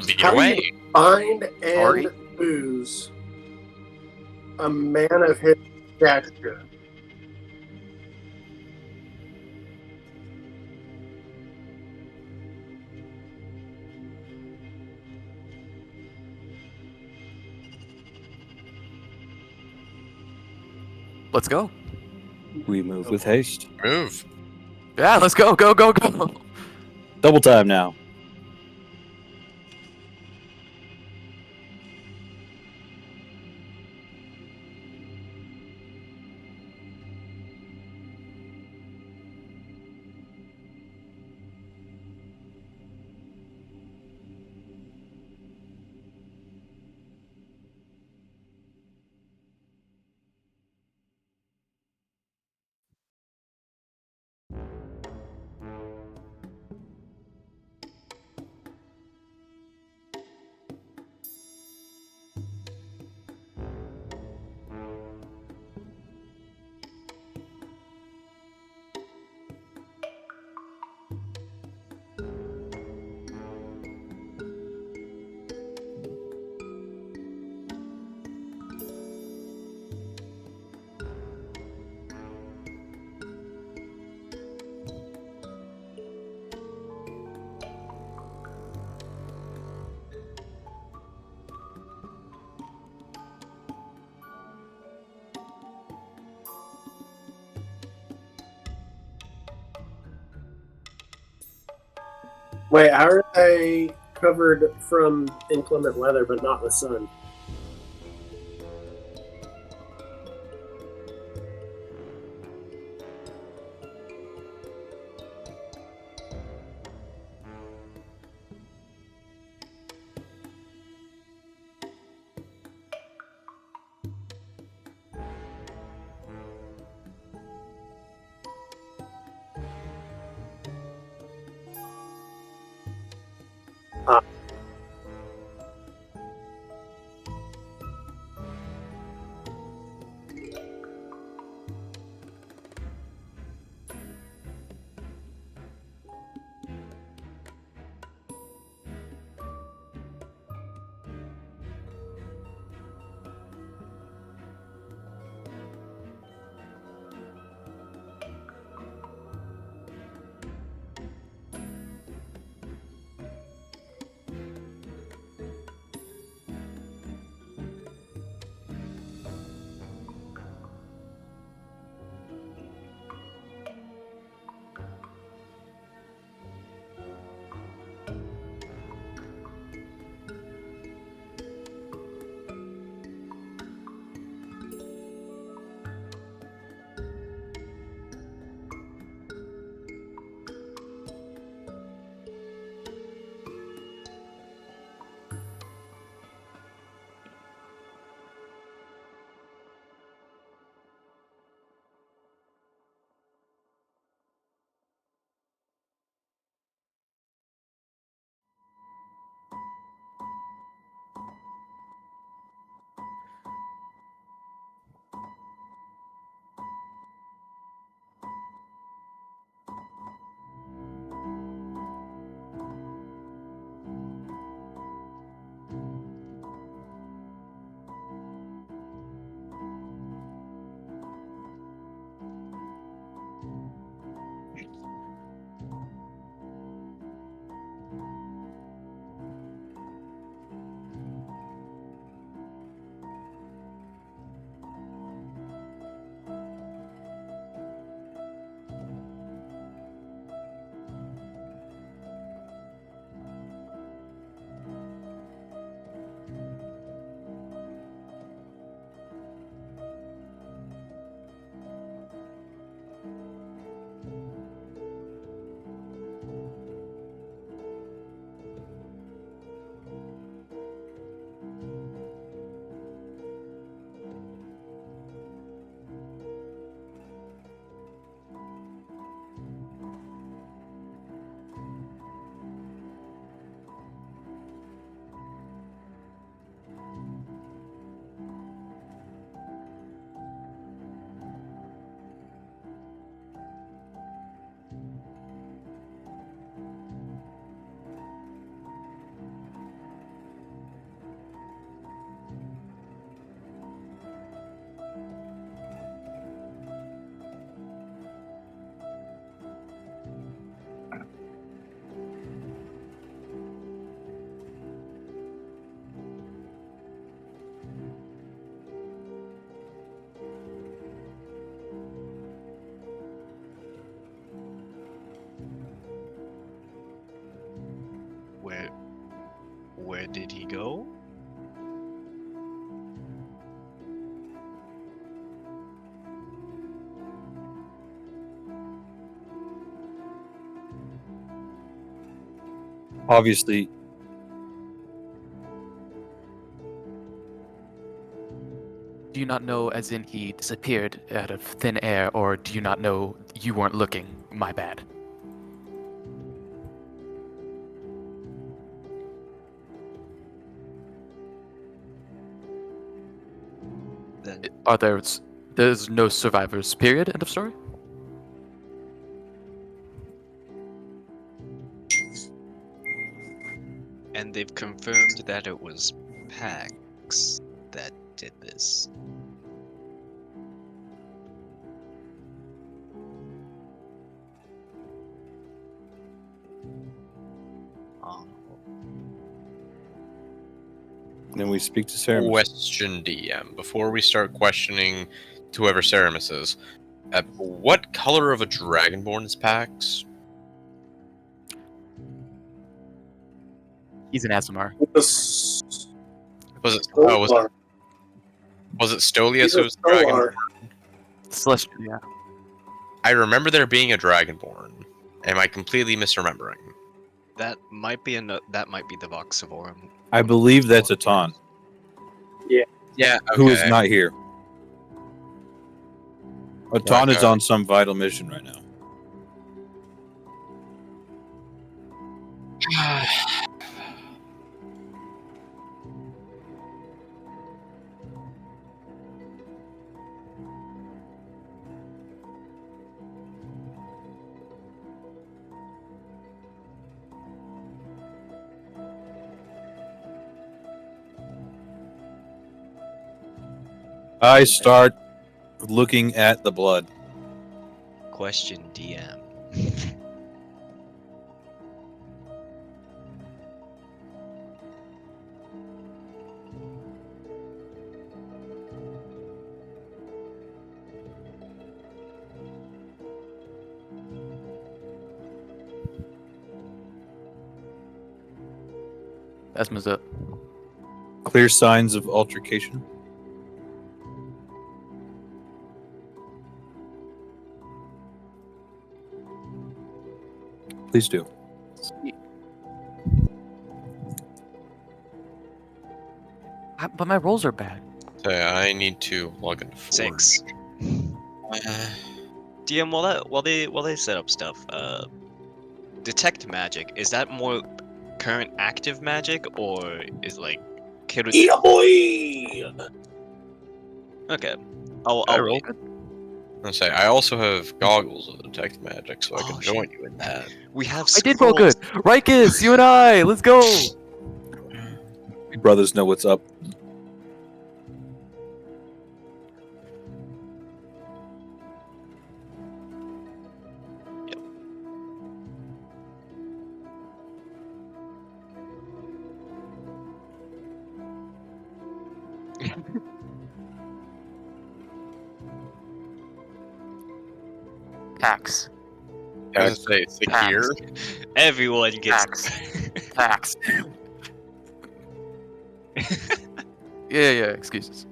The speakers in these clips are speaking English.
lead How do away. you find Sorry? and lose a man of his stature? Let's go. We move with haste. Move. Yeah, let's go, go, go, go. Double time now. Wait, how are they covered from inclement weather but not the sun? did he go? Obviously, Do you not know, as in he disappeared out of thin air, or do you not know you weren't looking? My bad. Then Are there's no survivors, period, end of story? and they've confirmed that it was Pax that did this. Um, then we speak to Sarah. Question DM before we start questioning to whoever Ceramus is. What color of a dragonborn is Pax? He's an Azamar. The Was it? Oh, Stolar. was it Stolius He's who a was the dragonborn? Stolar. Celestial, yeah. I remember there being a dragonborn. Am I completely misremembering? that might be that might be the Voxivorum. I believe that's a Ton, Yeah. who is not here. A Ton is Okay. on some vital mission right now. I start looking at the blood. Question DM. Asma's up. Clear signs of altercation. Please do. But my rolls are bad. So yeah, I need to log into Forge. 6. DM, while they set up stuff, detect magic, is that more current active magic, or is like could it... Yeah, boy! Okay. I'll I roll wait. good? I say I also have goggles of detect magic, so I can Oh, join you in that. We have I did roll scrolls. good. Rikus, you and I, let's go. You brothers know what's up. Tax. I was gonna say secure. Everyone gets Tax. Yeah, excuses.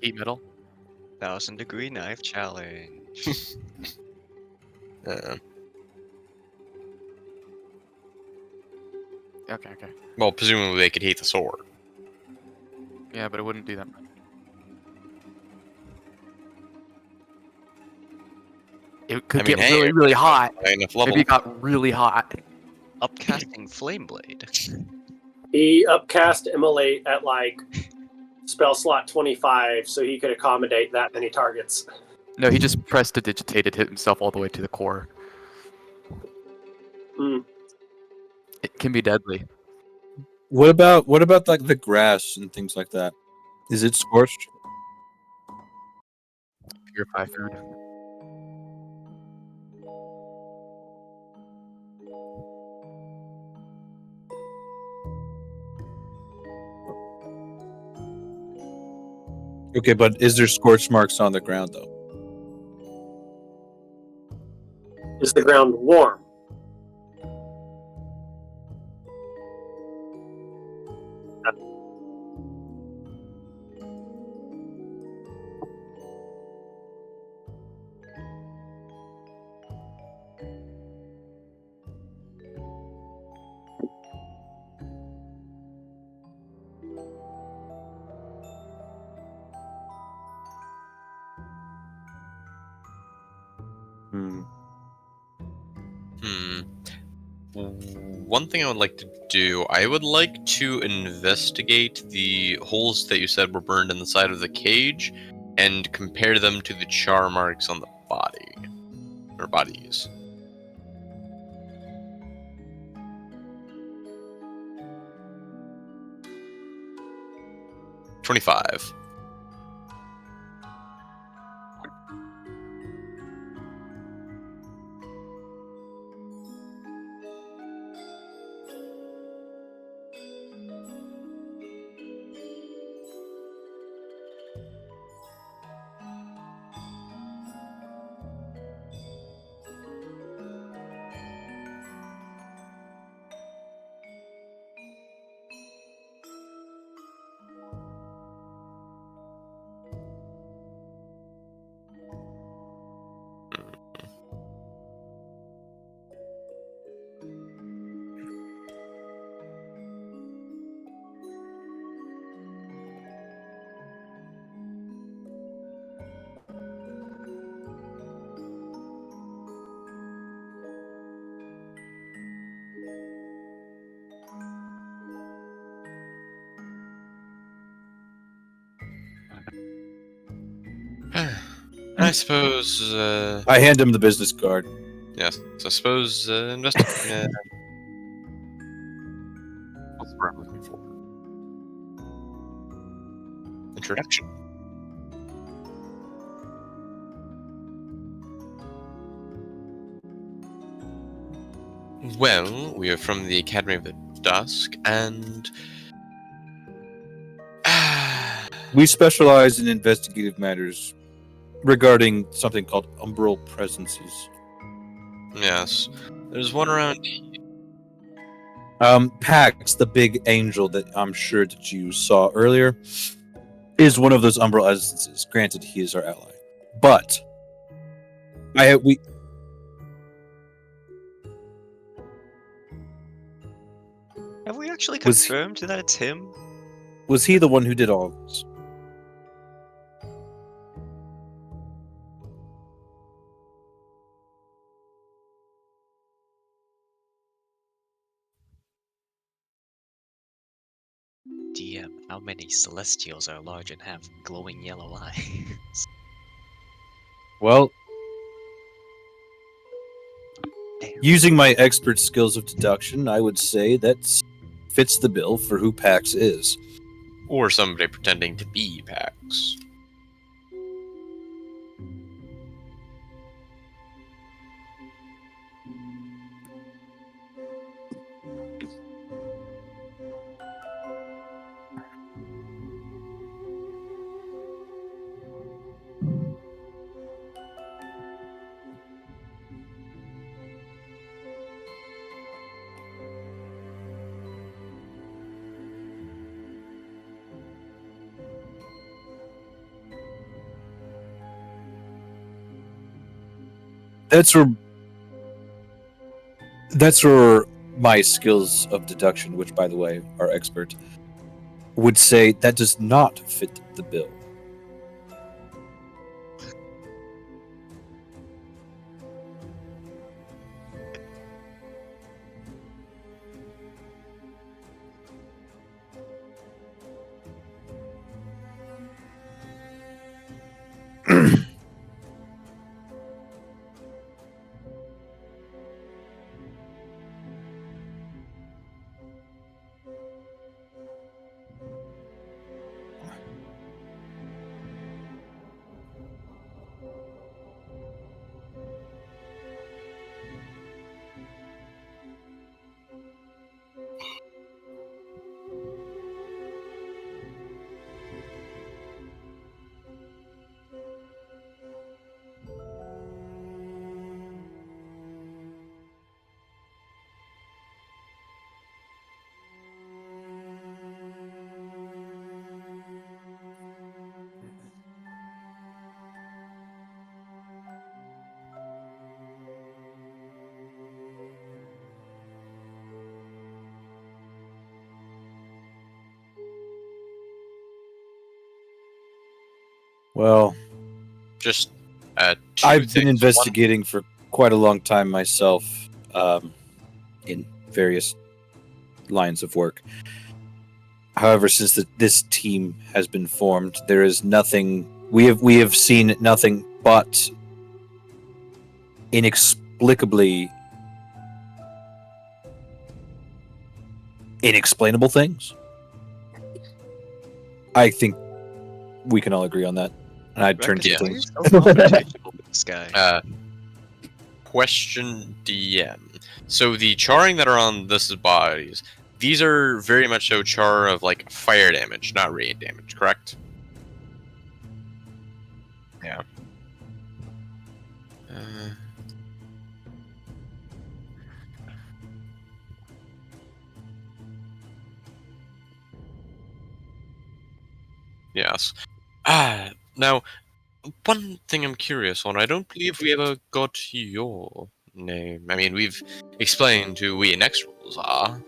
Heat metal. 1000-degree knife challenge. Okay. Well, presumably they could hate the sword. Yeah, but it wouldn't do that much. It could I mean, get hey, really, really hot. high enough level. Maybe it got really hot. Upcasting Flame Blade. He upcast Immolate at like spell slot 25, so he could accommodate that many targets. No, he just prestidigitated himself all the way to the core. Mm. It can be deadly. What about like the grass and things like that? Is it scorched? Purify food. Okay, but is there scorch marks on the ground though? Is the ground warm? One thing I would like to do, I would like to investigate the holes that you said were burned in the side of the cage and compare them to the char marks on the body. Or bodies. $25. I suppose, I hand him the business card. yes, I suppose, what's the word I'm looking for? Introduction. Well, we are from the Academy of the Dusk, and We specialize in investigative matters regarding something called umbral presences. yes, there's one around. Pax, the big angel that I'm sure that you saw earlier, is one of those umbral essences. Granted, he is our ally, but we Have we actually Was- confirmed that it's him? was he the one who did all of this? DM, how many celestials are large and have glowing yellow eyes? Well, Damn. using my expert skills of deduction, I would say that fits the bill for who Pax is. Or somebody pretending to be Pax. That's where my skills of deduction, which by the way are expert, would say that does not fit the bill. Well, Just two I've things. been One, investigating for quite a long time myself, in various lines of work. However, since this team has been formed, there is nothing. We have seen nothing but inexplicably inexplainable things. I think we can all agree on that. And I'd turn to Reckon, the why are team. you so confrontational with this guy? question DM. So the charring that are on this bodies, these are very much so char of like fire damage, not rain damage, correct? Yeah. Yes. Now, one thing I'm curious on, I don't believe we ever got your name. I mean, we've explained who we Inexorables are.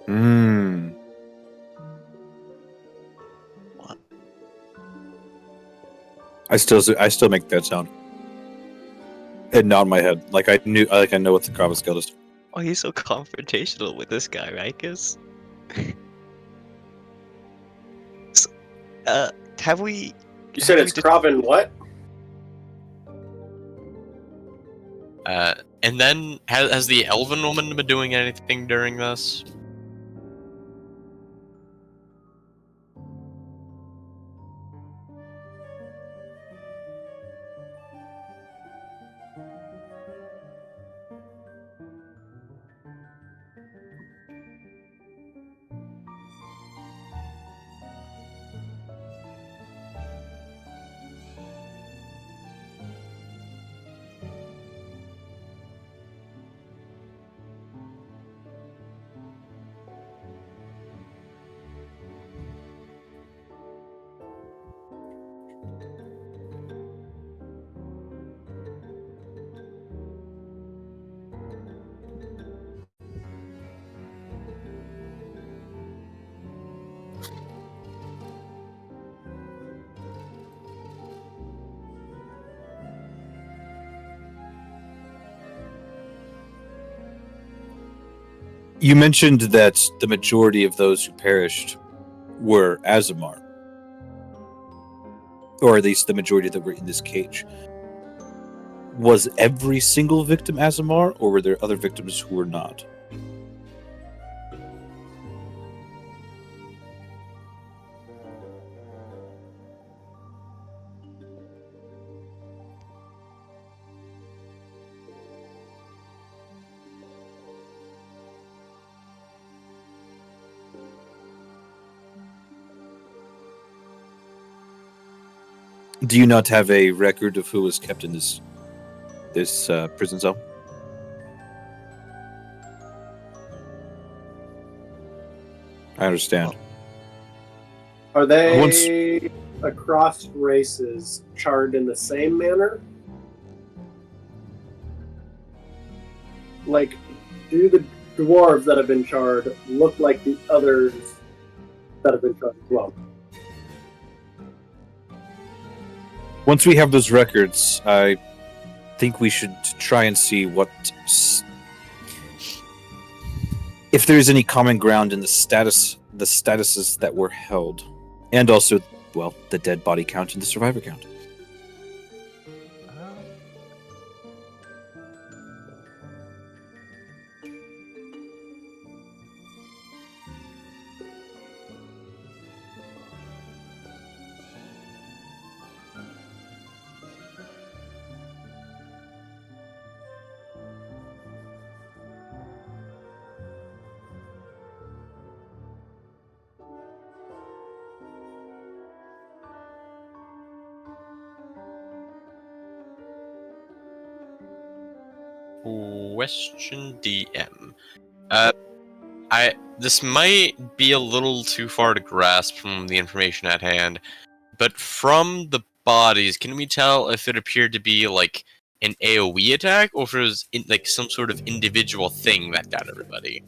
Hmm. What? I still make that sound. And nod my head, like I know what the Kava skill is. Why are you so confrontational with this guy, Rikus? So, have we... You said have it's we Kraven what? And then, has the Elven woman been doing anything during this? You mentioned that the majority of those who perished were Azamar, or at least the majority that were in this cage. Was every single victim Azamar, or were there other victims who were not? Do you not have a record of who was kept in this prison cell? I understand. Are they? Once- across races charred in the same manner? Like, do the dwarves that have been charred look like the others that have been charred as well? Once we have those records, I think we should try and see if there is any common ground in the statuses that were held, and also, well, the dead body count and the survivor count. Question DM. This might be a little too far to grasp from the information at hand, but from the bodies, can we tell if it appeared to be like an AoE attack, or if it was like some sort of individual thing that got everybody?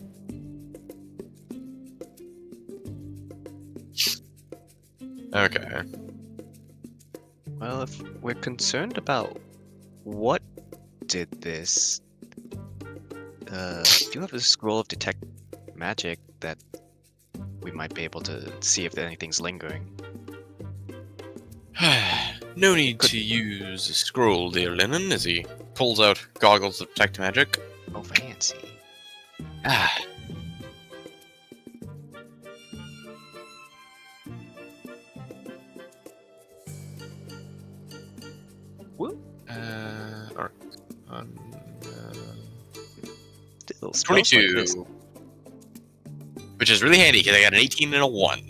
Okay. Well, if we're concerned about what did this, do you have a scroll of detect magic that we might be able to see if anything's lingering? No need to use a scroll, dear Lennon, as he pulls out goggles of detect magic. Oh, fancy. Ah. Whoop. Still spells like 22. this. Which is really handy because I got an 18 and a 1.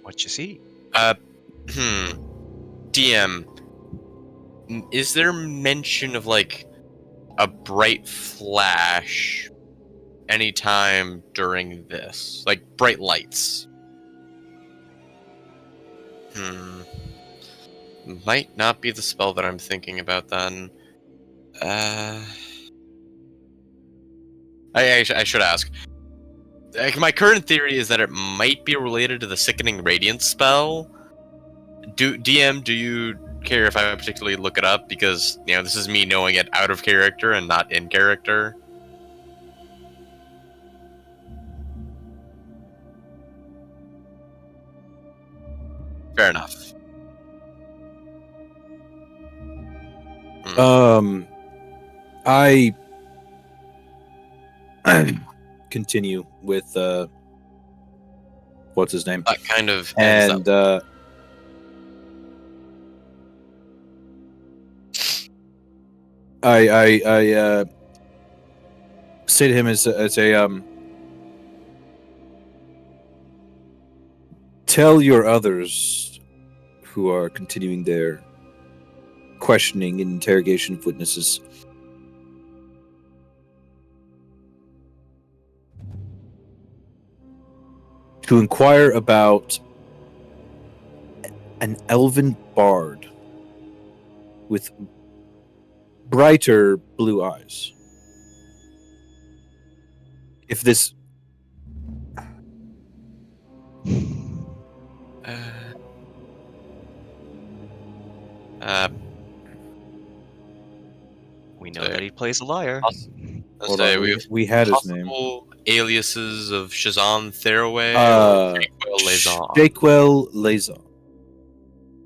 What you see? DM, is there mention of like a bright flash anytime during this? Like bright lights? Might not be the spell that I'm thinking about then. I should ask. Like, my current theory is that it might be related to the Sickening Radiance spell. DM, do you care if I particularly look it up? Because, you know, this is me knowing it out of character and not in character. Fair enough. I continue with what's his name? That kind of ends And up. I say to him as a tell your others who are continuing their questioning and interrogation of witnesses to inquire about an elven bard with brighter blue eyes. If this We know So- that he plays a liar. Let's Hold say on, we have we had his name. possible aliases of Shazam Theraway or Shaquille Lazon. Shaquille Lazon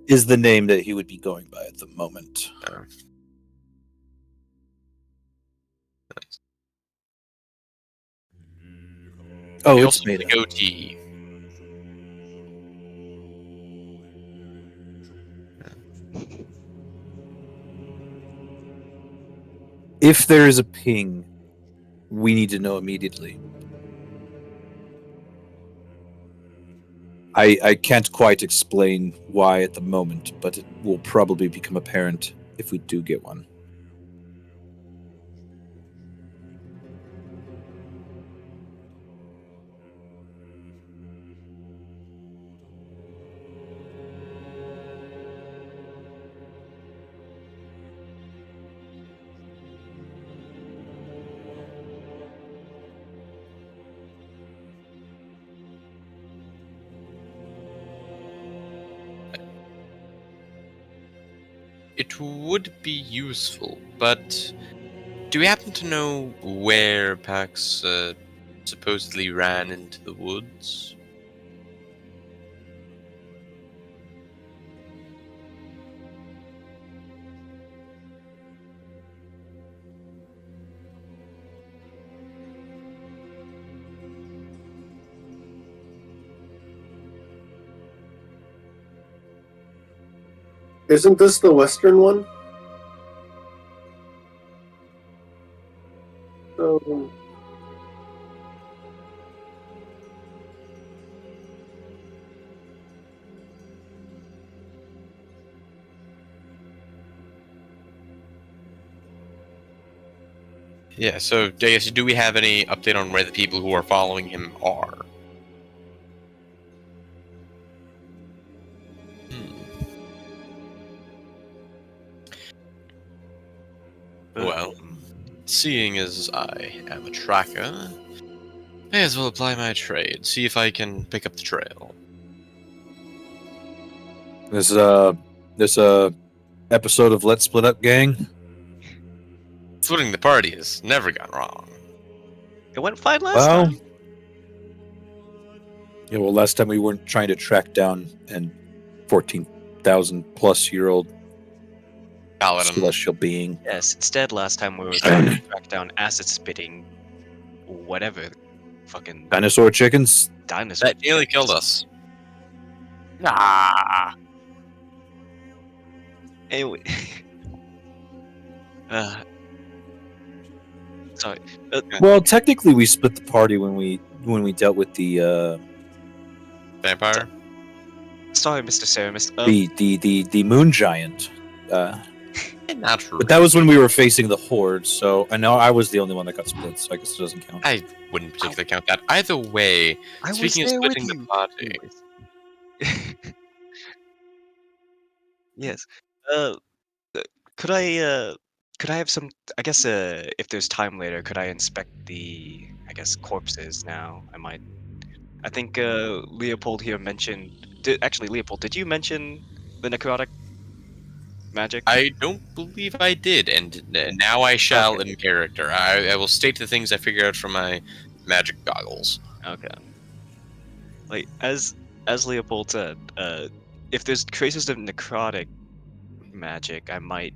is the name that he would be going by at the moment. Oh, He it's also has made a up. goatee. If there is a ping, we need to know immediately. I can't quite explain why at the moment, but it will probably become apparent if we do get one. It would be useful, but do we happen to know where Pax supposedly ran into the woods? Isn't this the western one? Oh, Yeah, so I guess do we have any update on where the people who are following him are? Well, seeing as I am a tracker, may as well apply my trade, see if I can pick up the trail. This episode of Let's Split Up Gang. Splitting the party has never gone wrong. It went fine last Well, time. yeah. Well, last time we weren't trying to track down an 14,000+ year old Paladin. celestial being. Yes, instead last time we were trying to track down acid spitting whatever fucking Dinosaur chickens. dinosaur. That nearly killed us. Ah, Anyway. Sorry. Well, technically, we split the party when we dealt with the Vampire? Sorry, Mr. Ceramus. the moon giant. Not But that was when we were facing the horde. So I know I was the only one that got split. So I guess it doesn't count. I wouldn't particularly count that. Either way, I was speaking of there with splitting the you. party, Anyways. Yes. Uh, could I have some? I guess if there's time later, could I inspect the corpses now? I think Leopold here mentioned. Actually, Leopold, did you mention the necrotic magic? I don't believe I did, and now I shall Okay. in character. I will state the things I figured out from my magic goggles. Okay. Like as Leopold said, if there's traces of necrotic magic, I might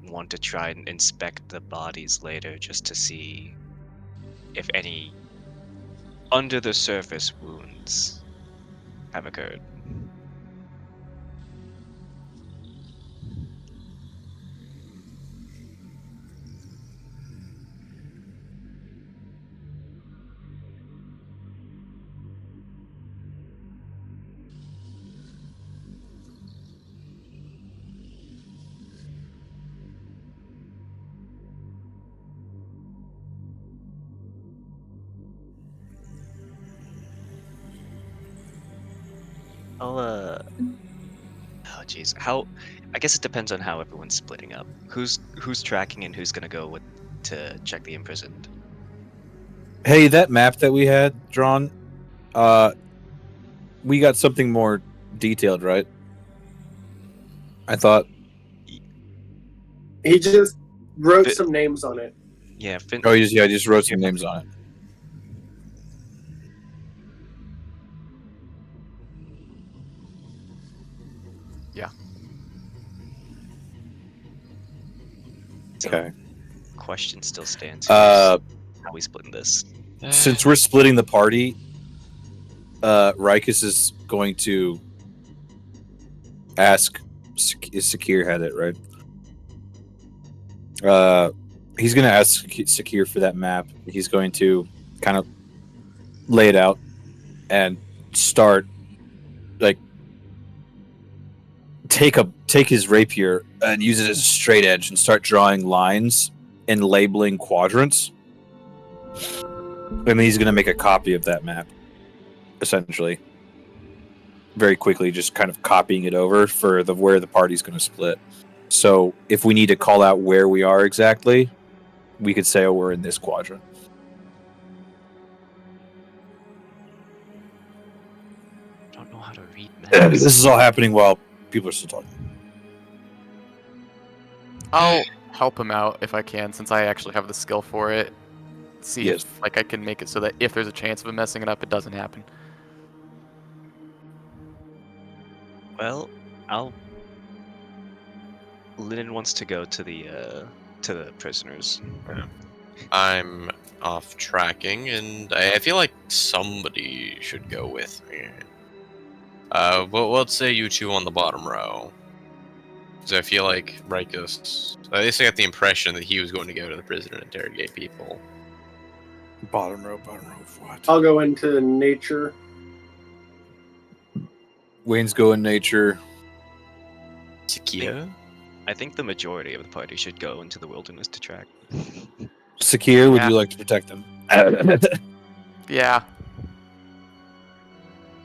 want to try and inspect the bodies later just to see if any under the surface wounds have occurred. I'll oh jeez, how? I guess it depends on how everyone's splitting up. Who's tracking and who's gonna go with to check the imprisoned? Hey, that map that we had drawn, we got something more detailed, right? I thought. He just wrote Fi- some names on it. Yeah, Oh, I just wrote some names on it. Yeah. So, Okay. question still stands. Uh, How we splitting this? since we're splitting the party, Rikus is going to ask. Sakir had it right. He's going to ask Sakir for that map. He's going to kind of lay it out and start like take his rapier and use it as a straight edge and start drawing lines and labeling quadrants. And then he's going to make a copy of that map, essentially. Very quickly, just kind of copying it over for where the party's going to split. So if we need to call out where we are exactly, we could say, "Oh, we're in this quadrant." I don't know how to read This maps. is all happening while people are still talking. I'll help him out if I can, since I actually have the skill for it. See Yes. if I can make it so that if there's a chance of him messing it up, it doesn't happen. Well, Linen wants to go to the prisoners. I'm off tracking, and I feel like somebody should go with me. Well, let's say you two on the bottom row. Because I feel like Rikus, at least I got the impression that he was going to go to the prison and interrogate people. Bottom row of what? I'll go into nature. Wayne's going nature. Sakio? I think the majority of the party should go into the wilderness to track. Sakir, would Yeah. you like to protect them? Yeah.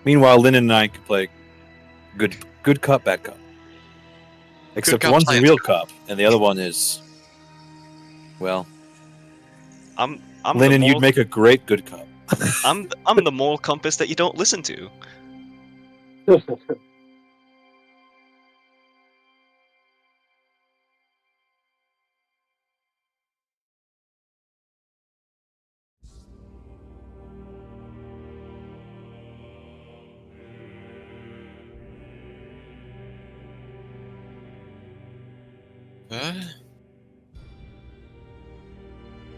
Meanwhile, Lynn and I could play good cup, bad cup. Except cup, one's a science real cup, and the other one is, well, I'm Lennon, the you'd moral, make a great good cup. I'm the moral compass that you don't listen to.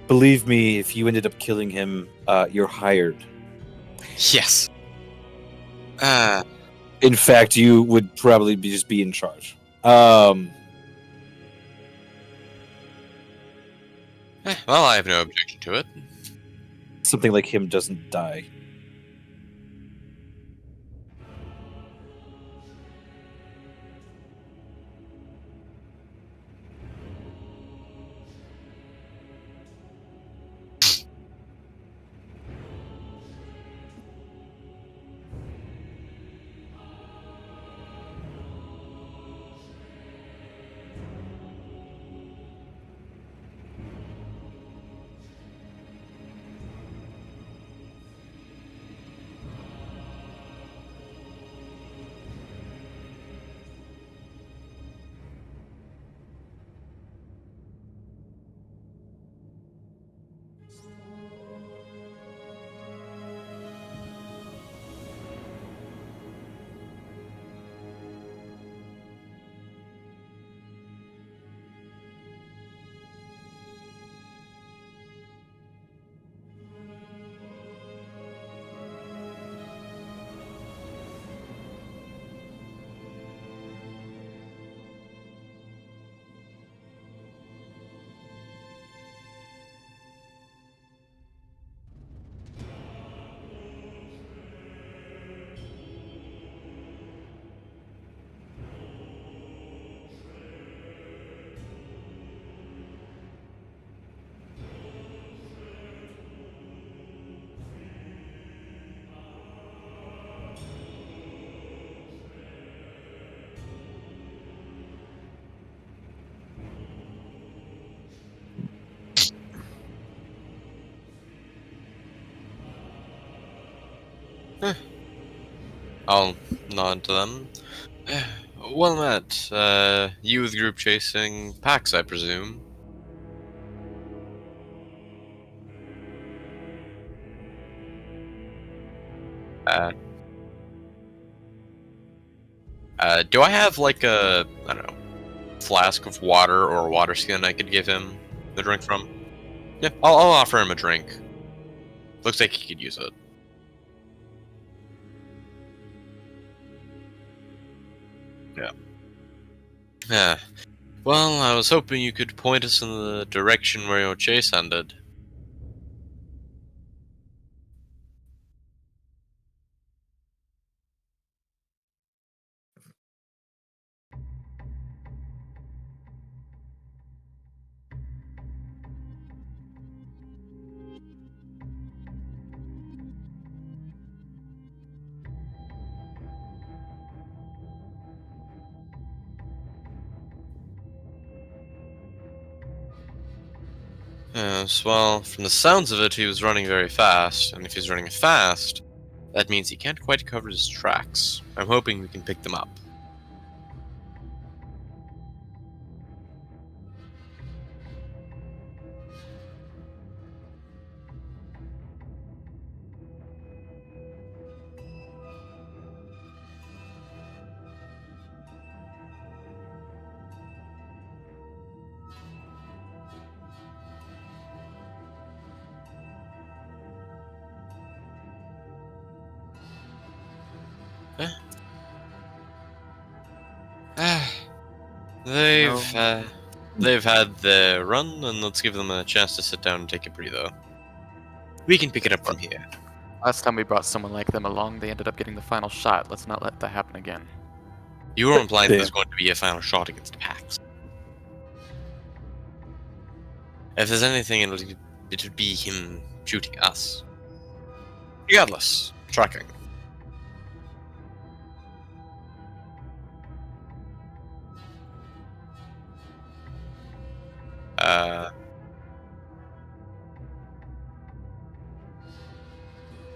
Believe me, if you ended up killing him, you're hired. Yes. In fact, you would probably just be in charge. Well, I have no objection to it. Something like him doesn't die. I'll nod to them. Well met. You with group chasing packs, I presume. Do I have like a, I don't know, flask of water or a water skin I could give him the drink from? Yeah, I'll offer him a drink. Looks like he could use it. Yeah. Yeah. Well, I was hoping you could point us in the direction where your chase ended. Yes, well, from the sounds of it, he was running very fast, and if he's running fast, that means he can't quite cover his tracks. I'm hoping we can pick them up. They've they've had their run, and let's give them a chance to sit down and take a breather. We can pick it up from here. Last time we brought someone like them along, they ended up getting the final shot. Let's not let that happen again. You were implying Damn. there's going to be a final shot against Pax. If there's anything, it would be him shooting us. Regardless, tracking.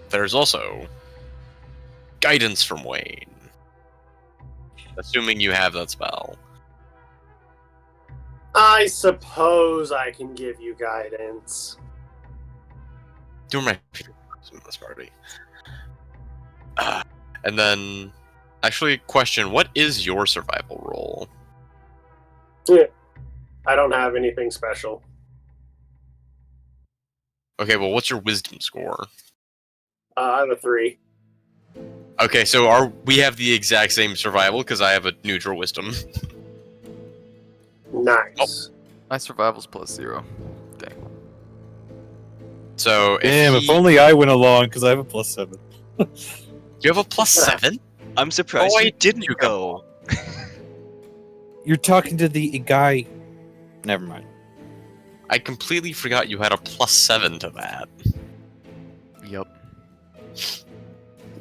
There's also guidance from Wayne. Assuming you have that spell. I suppose I can give you guidance. You're my favorite person in this party. And then, actually, question: what is your survival roll? I don't have anything special. Okay, well, what's your wisdom score? I have a 3. Okay, so we have the exact same survival because I have a neutral wisdom. Nice. My survival's +0. Dang. So Damn, if only I went along, because I have a +7. you have a +7. I'm surprised Oh, you wait, didn't you go. You're talking to the guy. Never mind. I completely forgot you had a +7 to that. Yup.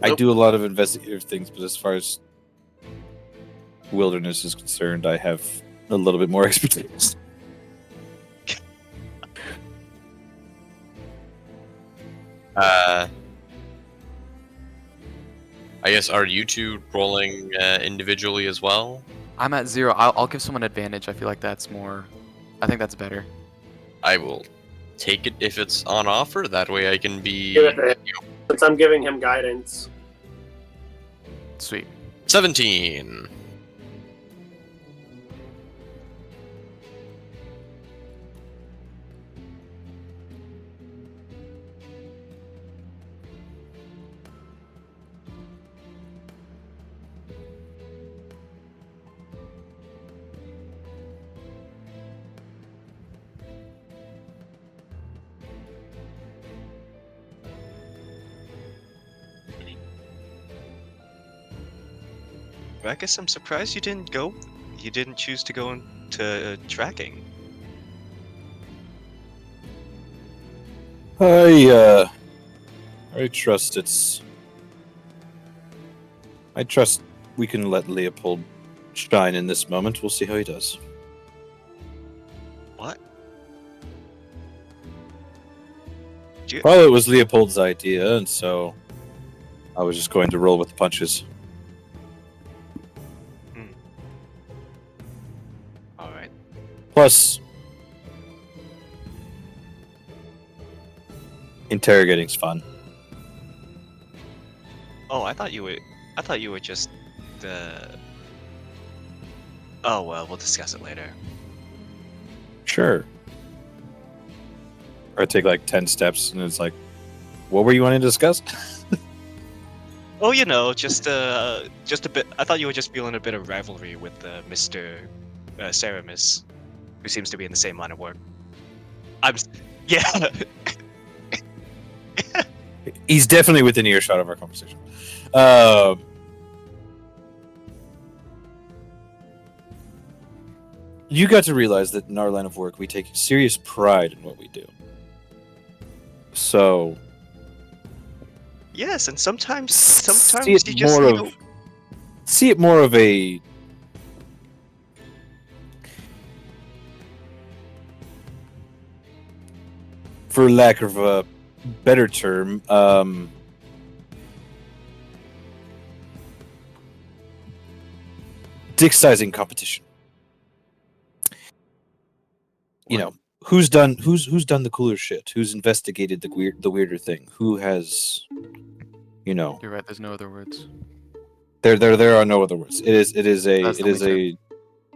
I do a lot of investigative things, but as far as wilderness is concerned, I have a little bit more expertise. I guess, are you two rolling individually as well? I'm at 0. I'll give someone advantage. I feel like that's more. I think that's better. I will take it if it's on offer. That way I can be Give it to him, since I'm giving him guidance. Sweet. 17. I guess I'm surprised you didn't go. You didn't choose to go into tracking. I trust I trust we can let Leopold shine in this moment. We'll see how he does. What? Well, it was Leopold's idea, and so I was just going to roll with the punches. Plus, interrogating's fun. Oh, I thought you were just the. Oh well, we'll discuss it later. Sure. Or I take like 10 steps and it's like, what were you wanting to discuss? Oh, just a bit. I thought you were just feeling a bit of rivalry with Mr. Ceramis, who seems to be in the same line of work. Yeah. He's definitely within earshot of our conversation. Um, you got to realize that in our line of work, we take serious pride in what we do. So, Yes, and sometimes see you it just more you of know, see it more of a for lack of a better term, dick sizing competition. You know, who's done the cooler shit? Who's investigated the weirder thing? Who has, You're right. There's no other words. there are no other words. It is That's the only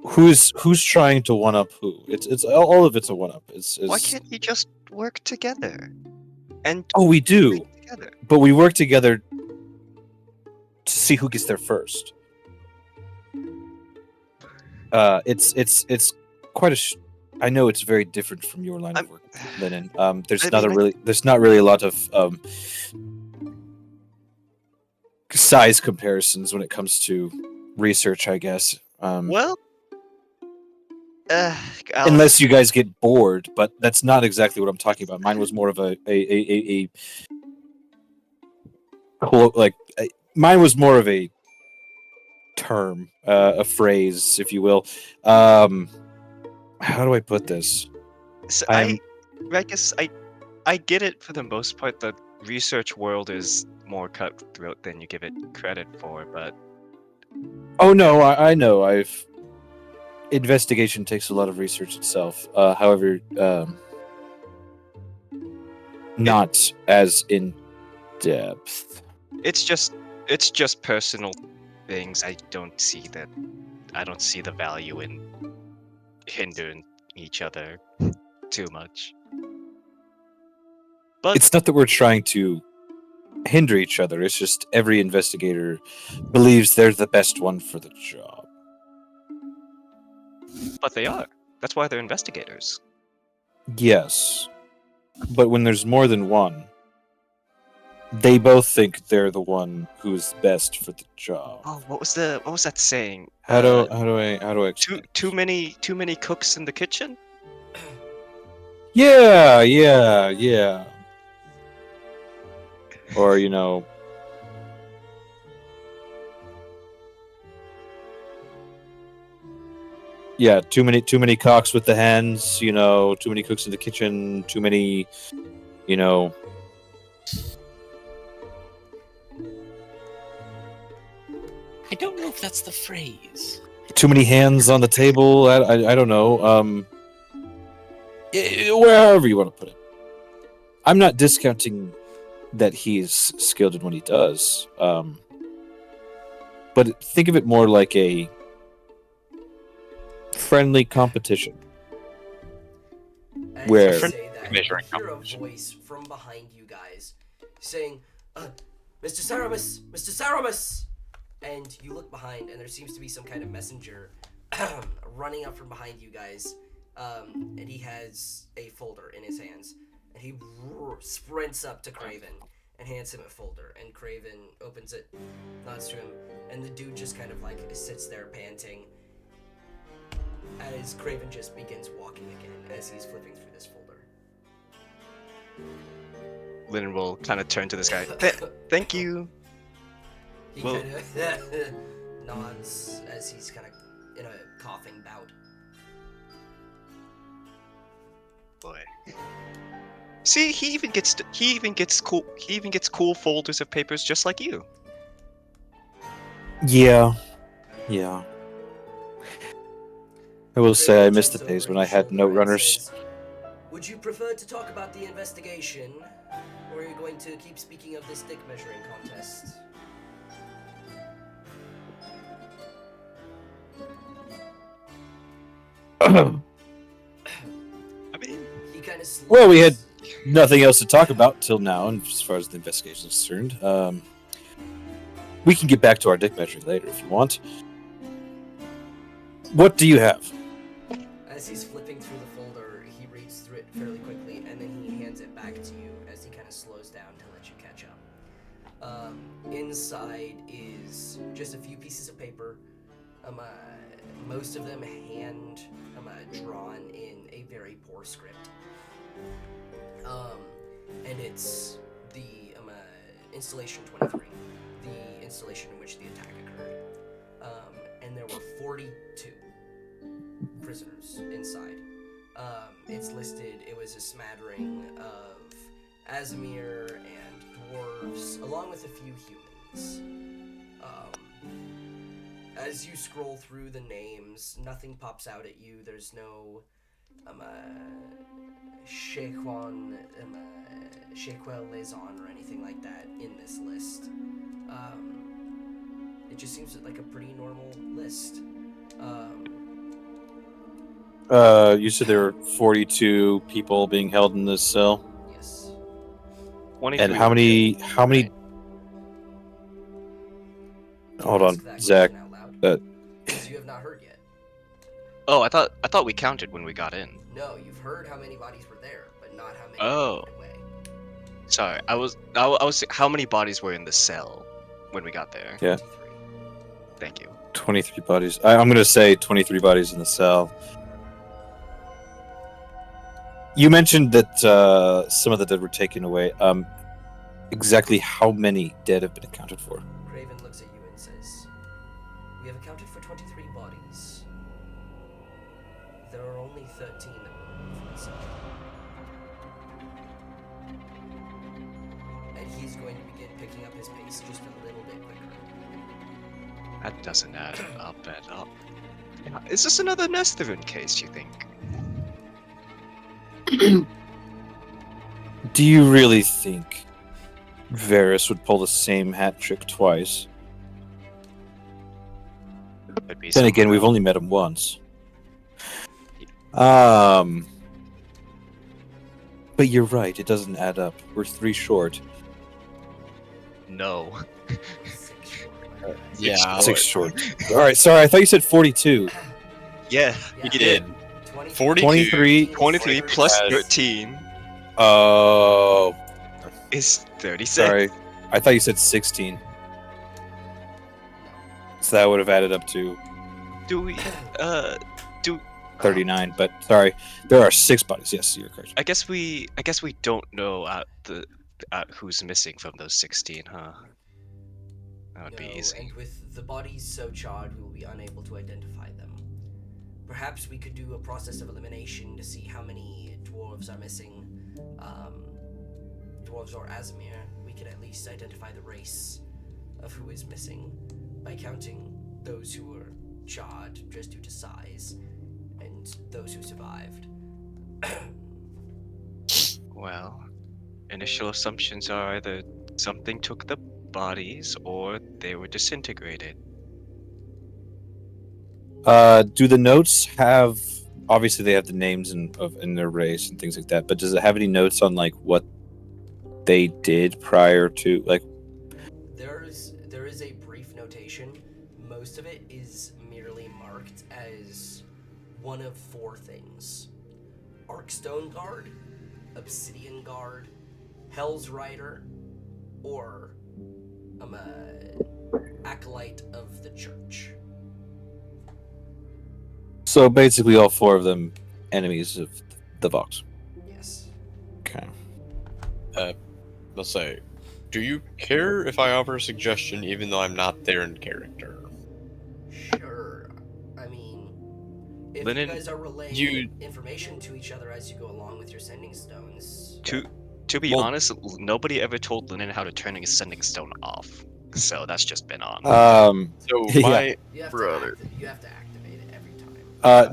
who's trying to one up who. It's all of it's a one up. why can't you just work together? And Oh, we do, fight together. but we work together to see who gets there first. It's quite a. I know it's very different from your line of work, Lennon. There's not really a lot of size comparisons when it comes to research, I guess. Well, Unless you guys get bored, but that's not exactly what I'm talking about. Mine was more of mine was more of a term, a phrase, if you will. How do I put this? So I guess I get it for the most part. The research world is more cutthroat than you give it credit for, but Oh no, I know. Investigation takes a lot of research itself. However, not as in depth. it's just personal things. I don't see the value in hindering each other too much. But It's not that we're trying to hinder each other. It's just every investigator believes they're the best one for the job. they are. That's why they're investigators. Yes, but when there's more than one, they both think they're the one who's best for the job. Oh, what was that saying? How do I explain? Too many cooks in the kitchen? Yeah. Or yeah, too many cocks with the hands. Too many cooks in the kitchen. Too many, I don't know if that's the phrase. too many hands on the table. I don't know. Wherever you want to put it. I'm not discounting that he's skilled in what he does. But think of it more like a friendly competition. As Where- you say that, Measuring you hear a competition. voice from behind you guys saying, Mr. Saramus! Mr. Saramus! And you look behind, and there seems to be some kind of messenger running up from behind you guys. And he has a folder in his hands. And he sprints up to Craven and hands him a folder. And Craven opens it, nods to him, and the dude just kind of sits there panting as Craven just begins walking again as he's flipping through this folder. Lynn will kind of turn to this guy. Thank you. He Well- kind of nods as he's kind of in a coughing bout. Boy. See, he even gets cool folders of papers just like you. Yeah. I will say I Craven miss the checks days over when I his had shoulder no and runners. says, "Would you prefer to talk about the investigation, or are you going to keep speaking of this dick measuring contest?" I mean, He kind of Well, we had nothing else to talk about till now, and as far as the investigation is concerned. We can get back to our dick measuring later if you want. What do you have? As he's flipping through the folder, he reads through it fairly quickly, and then he hands it back to you as he kind of slows down to let you catch up. Inside is just a few pieces of paper, most of them hand drawn in a very poor script. And it's the installation 23, the installation in which the attack occurred. And there were 42 prisoners inside. It's listed, it was a smattering of Azamir and dwarves, along with a few humans. As you scroll through the names, nothing pops out at you. There's no Shequel Lezon or anything like that in this list. It just seems like a pretty normal list. You said there were 42 people being held in this cell, Yes. 23 and how many? How many? right? Hold Ask on, that Zach. question out loud. 'Cause you have not heard yet. Oh, I thought we counted when we got in. No, you've heard how many bodies were there, but not how many Oh. were away. Sorry, I was how many bodies were in the cell when we got there? Yeah. 23. Thank you. 23 bodies. I'm going to say 23 bodies in the cell. You mentioned that some of the dead were taken away. Exactly how many dead have been accounted for? Craven looks at you and says, "We have accounted for 23 bodies. There are only 13 that were removed from the cell." And he's going to begin picking up his pace just a little bit quicker. That doesn't add up at all. Is this another Nesterun case, you think? Do you really think Varys would pull the same hat trick twice? Could be Then again, someone we've else. only met him once. But you're right, it doesn't add up. We're 3 short. No. 6 short, my guy. Yeah. 6 short. Alright, sorry, I thought you said 42. Yeah, Yeah, you He did. did. 23. 23. 23 plus Has- 13 Oh, is 36. sorry. I thought you said 16. So that would have added up to Do we, do 39, but sorry. There are 6 bodies. Yes, you're correct. I guess we don't know who's missing from those 16, huh? That would be No, easy. and with the bodies so charred, we will be unable to identify them. Perhaps we could do a process of elimination to see how many dwarves are missing. Dwarves or Azamir. We could at least identify the race of who is missing by counting those who were charred just due to size and those who survived. Well, initial assumptions are either something took the bodies or they were disintegrated. Do the notes have? Obviously, they have the names in their race and things like that. But does it have any notes on like what they did prior to like? There is a brief notation. Most of it is merely marked as one of 4 things: Arkstone Guard, Obsidian Guard, Hell's Rider, or Acolyte of the Church. So basically, all 4 of them enemies of the Vox. Yes. Okay. Let's say, do you care if I offer a suggestion even though I'm not there in character? Sure. I mean, if Lennon, you guys are relaying you- information to each other as you go along with your sending stones. To be Well- honest, nobody ever told Lennon how to turn his sending stone off. So that's just been on. So Yeah. my You have brother. To you have to activate it every time.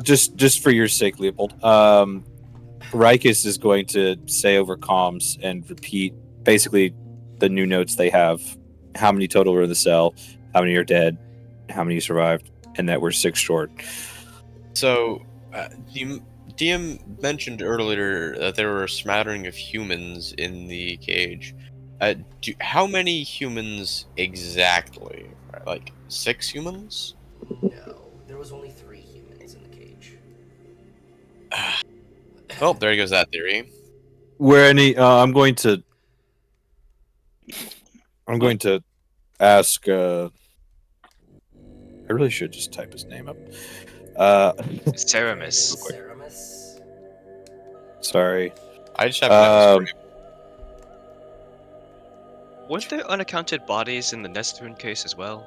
Just for your sake, Leopold. Rikus is going to say over comms and repeat basically the new notes they have. How many total are in the cell? How many are dead? How many survived? And that we're 6 short. So, the DM mentioned earlier that there were a smattering of humans in the cage. How many humans exactly? Like 6 humans? No, there was only 3 humans in the cage. Well, there goes that theory. Where any? I'm going to ask. I really should just type his name up. Ceramus. Ceramus. Sorry. I just have to Weren't there unaccounted bodies in the Nestorine case as well?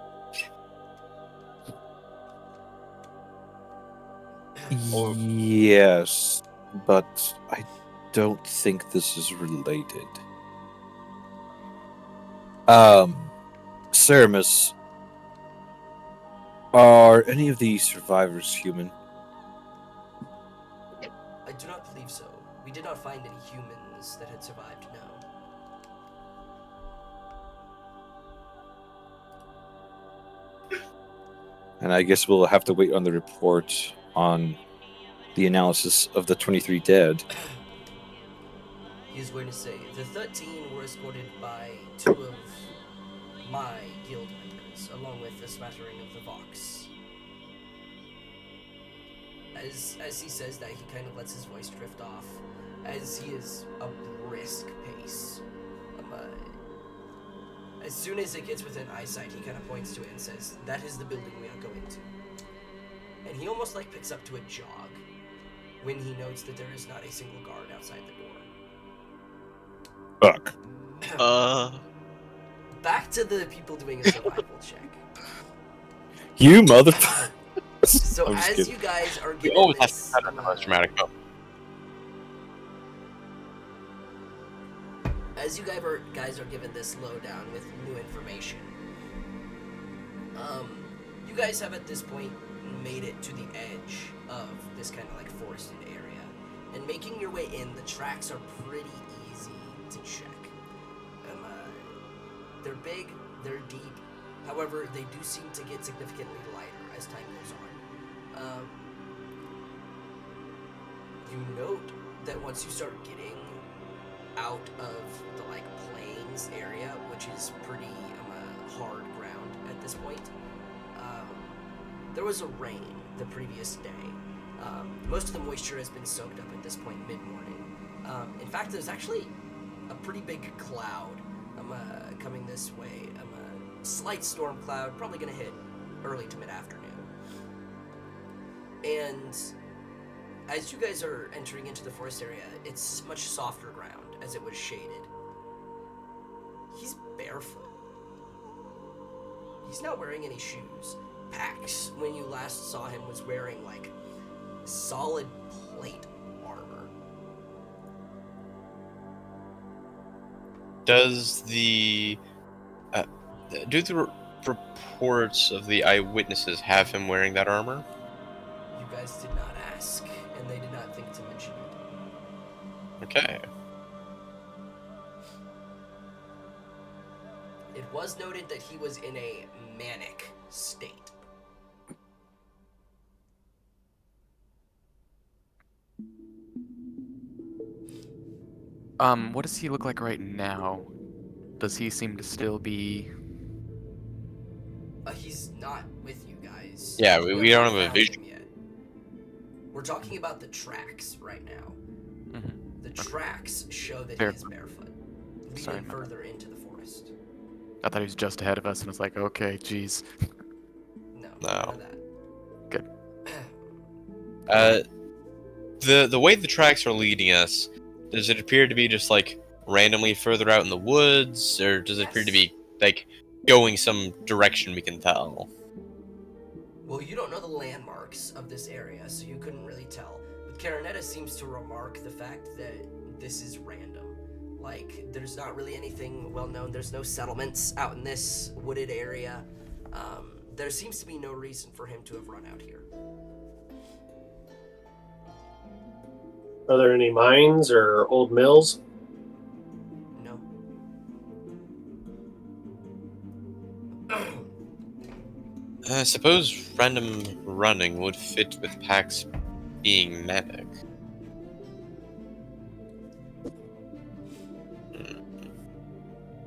Or- Yes, but I don't think this is related. Ceramus, are any of the survivors human? I do not believe so. We did not find any humans that had survived, no. And I guess we'll have to wait on the report on the analysis of the 23 dead. He is going to say, the 13 were escorted by 2 of my guild members, along with a smattering of the Vox. As he says that, he kind of lets his voice drift off, as he is a brisk pace. As soon as it gets within eyesight, he kind of points to it and says, that is the building we are going to. And he almost like picks up to a jog when he notes that there is not a single guard outside the door. Fuck. Back to the people doing a survival check. You motherfucker. So I'm just as kidding. you guys are We given always have this, to have a most dramatic moment. as you guys are given this lowdown with new information, you guys have at this point made it to the edge of this kind of like forested area, and making your way in, the tracks are pretty easy to check. They're big, they're deep. However, they do seem to get significantly lighter as time goes on. You note that once you start getting out of the like plains area, which is pretty hard ground at this point, there was a rain the previous day. Most of the moisture has been soaked up at this point mid-morning. In fact, there's actually a pretty big cloud coming this way. A slight storm cloud, probably going to hit early to mid-afternoon. And as you guys are entering into the forest area, it's much softer ground as it was shaded. He's barefoot. He's not wearing any shoes. Pax, when you last saw him, was wearing like solid plate armor. Does do the reports of the eyewitnesses have him wearing that armor? You guys did not ask, and they did not think to mention it. Okay. It was noted that he was in a manic state. What does he look like right now? Does he seem to still be... He's not with you guys. Yeah, we don't have a found vision. him yet. We're talking about the tracks right now. Mhm. The tracks show that Fair. he is barefoot, leading Sorry, further into the forest. I thought he was just ahead of us and was like, okay, geez. No, No. none of that. The way the tracks are leading us, does it appear to be just like randomly further out in the woods, or does it appear to be like going some direction we can tell? Well, you don't know the landmarks of this area, so you couldn't really tell. But Karanetta seems to remark the fact that this is random. Like, there's not really anything well known. There's no settlements out in this wooded area. There seems to be no reason for him to have run out here. Are there any mines or old mills? No. I suppose random running would fit with Pax being medic.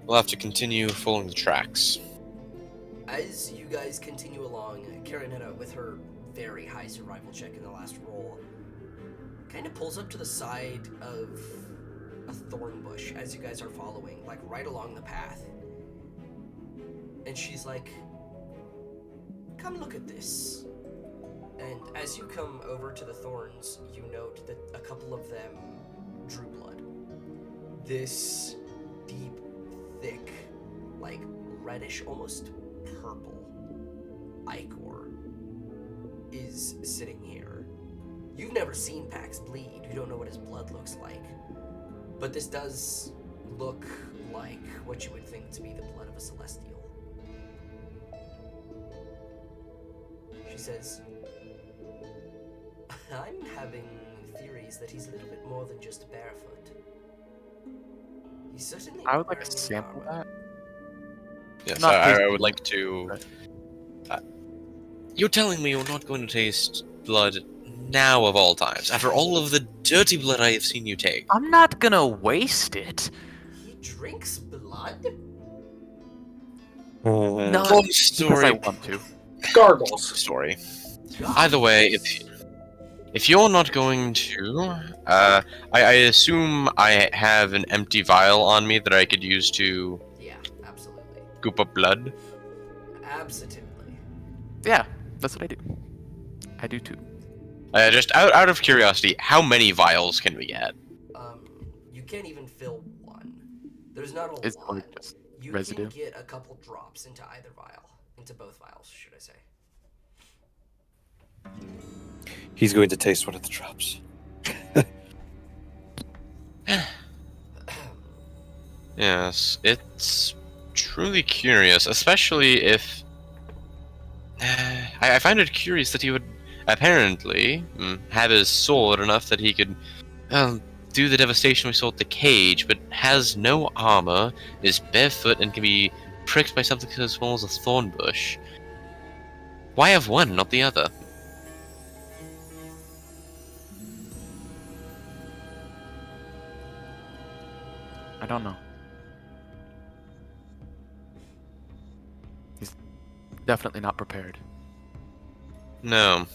We'll have to continue following the tracks. As you guys continue along, Karenetta, with her very high survival check in the last roll, kind of pulls up to the side of a thorn bush as you guys are following, like right along the path. And she's like, "Come look at this." And as you come over to the thorns, you note that a couple of them drew blood. This deep, thick, like reddish, almost purple ichor is sitting here. You've never seen Pax bleed. You don't know what his blood looks like. But this does look like what you would think to be the blood of a celestial. She says, "I'm having theories that he's a little bit more than just barefoot. He's certainly I would like wearing to an sample armor." that. Yes, Not I tasting would like it, to. but- You're telling me you're not going to taste blood now of all times, after all of the dirty blood I have seen you take? I'm not gonna waste it. He drinks blood? No, Long because I story. want to. Gargles. Story. God. Either way, if you're not going to, I assume I have an empty vial on me that I could use to Yeah, absolutely. goop up blood. Absolutely. Yeah, that's what I do. I do too. Just out of curiosity, how many vials can we get? You can't even fill one. There's not a It's lot. only just You residue. can get a couple drops into either vial. Into both vials, should I say. He's going to taste one of the drops. Yes, it's truly curious, especially if... I find it curious that he would apparently have his sword enough that he could do the devastation we saw at the cage, but has no armor, is barefoot, and can be pricked by something so small as a thorn bush. Why have one, not the other? I don't know. He's definitely not prepared. No.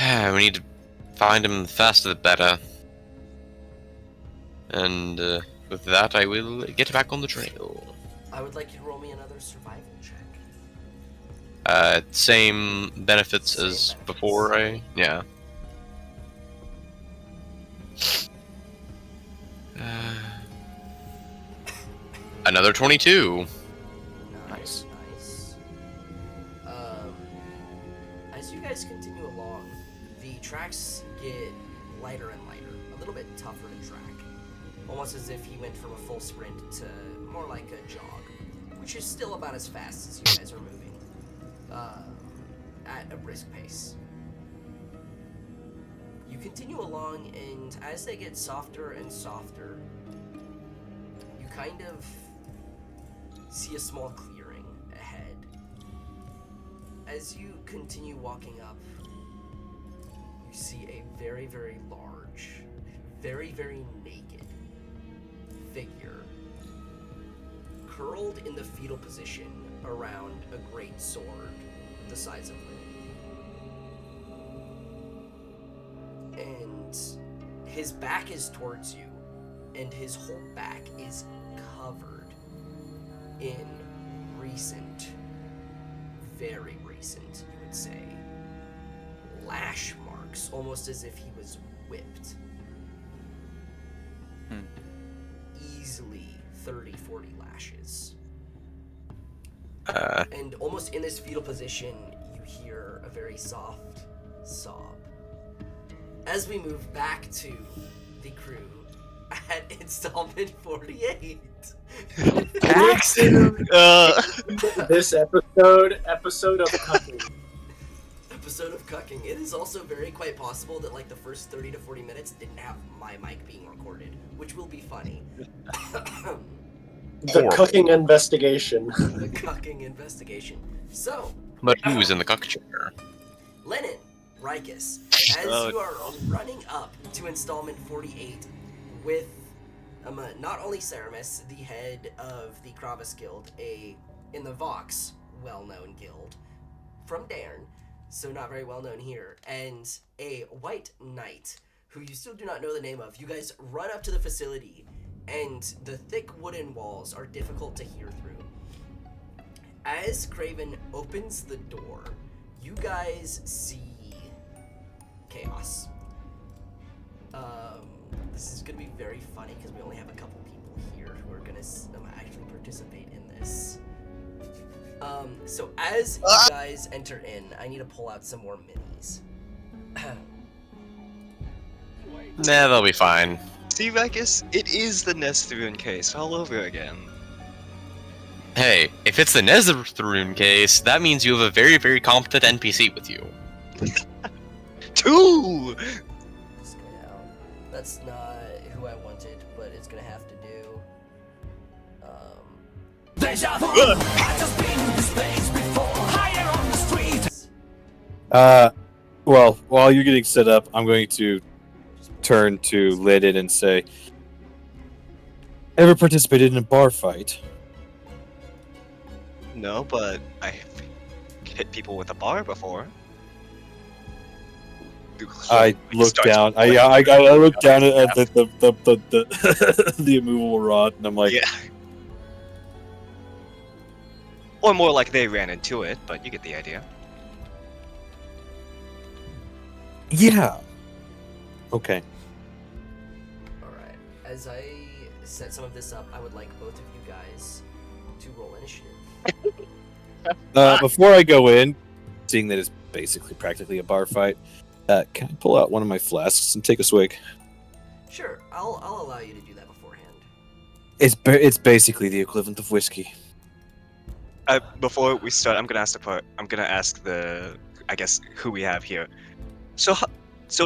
We need to find him, the faster the better. And with that, I will get back on the trail. I would like you to roll me another survival check. Same benefits Same as benefits. before, yeah. Another 22. Nice. Nice. As you guys continue along, the tracks get lighter and lighter, a little bit tougher to track. Almost as if he went from a full sprint to more like a jog, which is still about as fast as you guys are moving, at a brisk pace. You continue along, and as they get softer and softer, you kind of see a small clearing ahead. As you continue walking up, you see a very, very large, very, very naked figure curled in the fetal position around a great sword the size of Lily. And his back is towards you, and his whole back is covered in recent, very recent, you would say, lash marks, almost as if he was whipped. Easily 30, 40 lashes. And almost in this fetal position, you hear a very soft sob. As we move back to the crew at installment 48. Nixon, this episode of Cooking. episode of Cucking. It is also very quite possible that like the first 30 to 40 minutes didn't have my mic being recorded, which will be funny. The cooking investigation. The Cucking investigation. So, But who's in the cuck chair? Lennon, Rikus, as you are running up to installment 48 with not only Ceramus, the head of the Kravis Guild, in the Vox, well-known guild, from Dairn, so not very well known here, and a white knight, who you still do not know the name of. You guys run up to the facility, and the thick wooden walls are difficult to hear through. As Craven opens the door, you guys see chaos. This is gonna be very funny because we only have a couple people here who are gonna actually participate in this. So as you guys enter in, I need to pull out some more minis. Nah, they'll be fine. See, Rikus, it is the Nesthruin case all over again. Hey, if it's the Netherthrune case, that means you have a very, very competent NPC with you. 2! Just go down. That's not who I wanted, but it's gonna have to do. Deja vu! I just been in this place before. Higher on the street. Well, while you're getting set up, I'm going to turn to Lidden and say, ever participated in a bar fight? No, but I've hit people with a bar before. I look down. I look down at the immovable rod, and I'm like, Yeah. Or more like they ran into it, but you get the idea. yeah. Okay. Alright. As I set some of this up, I would like both of you guys to roll initiative. Before I go in, seeing that it's basically practically a bar fight, can I pull out one of my flasks and take a swig? Sure, I'll allow you to do that beforehand. It's basically the equivalent of whiskey. Before we start, I'm gonna ask I guess, who we have here. So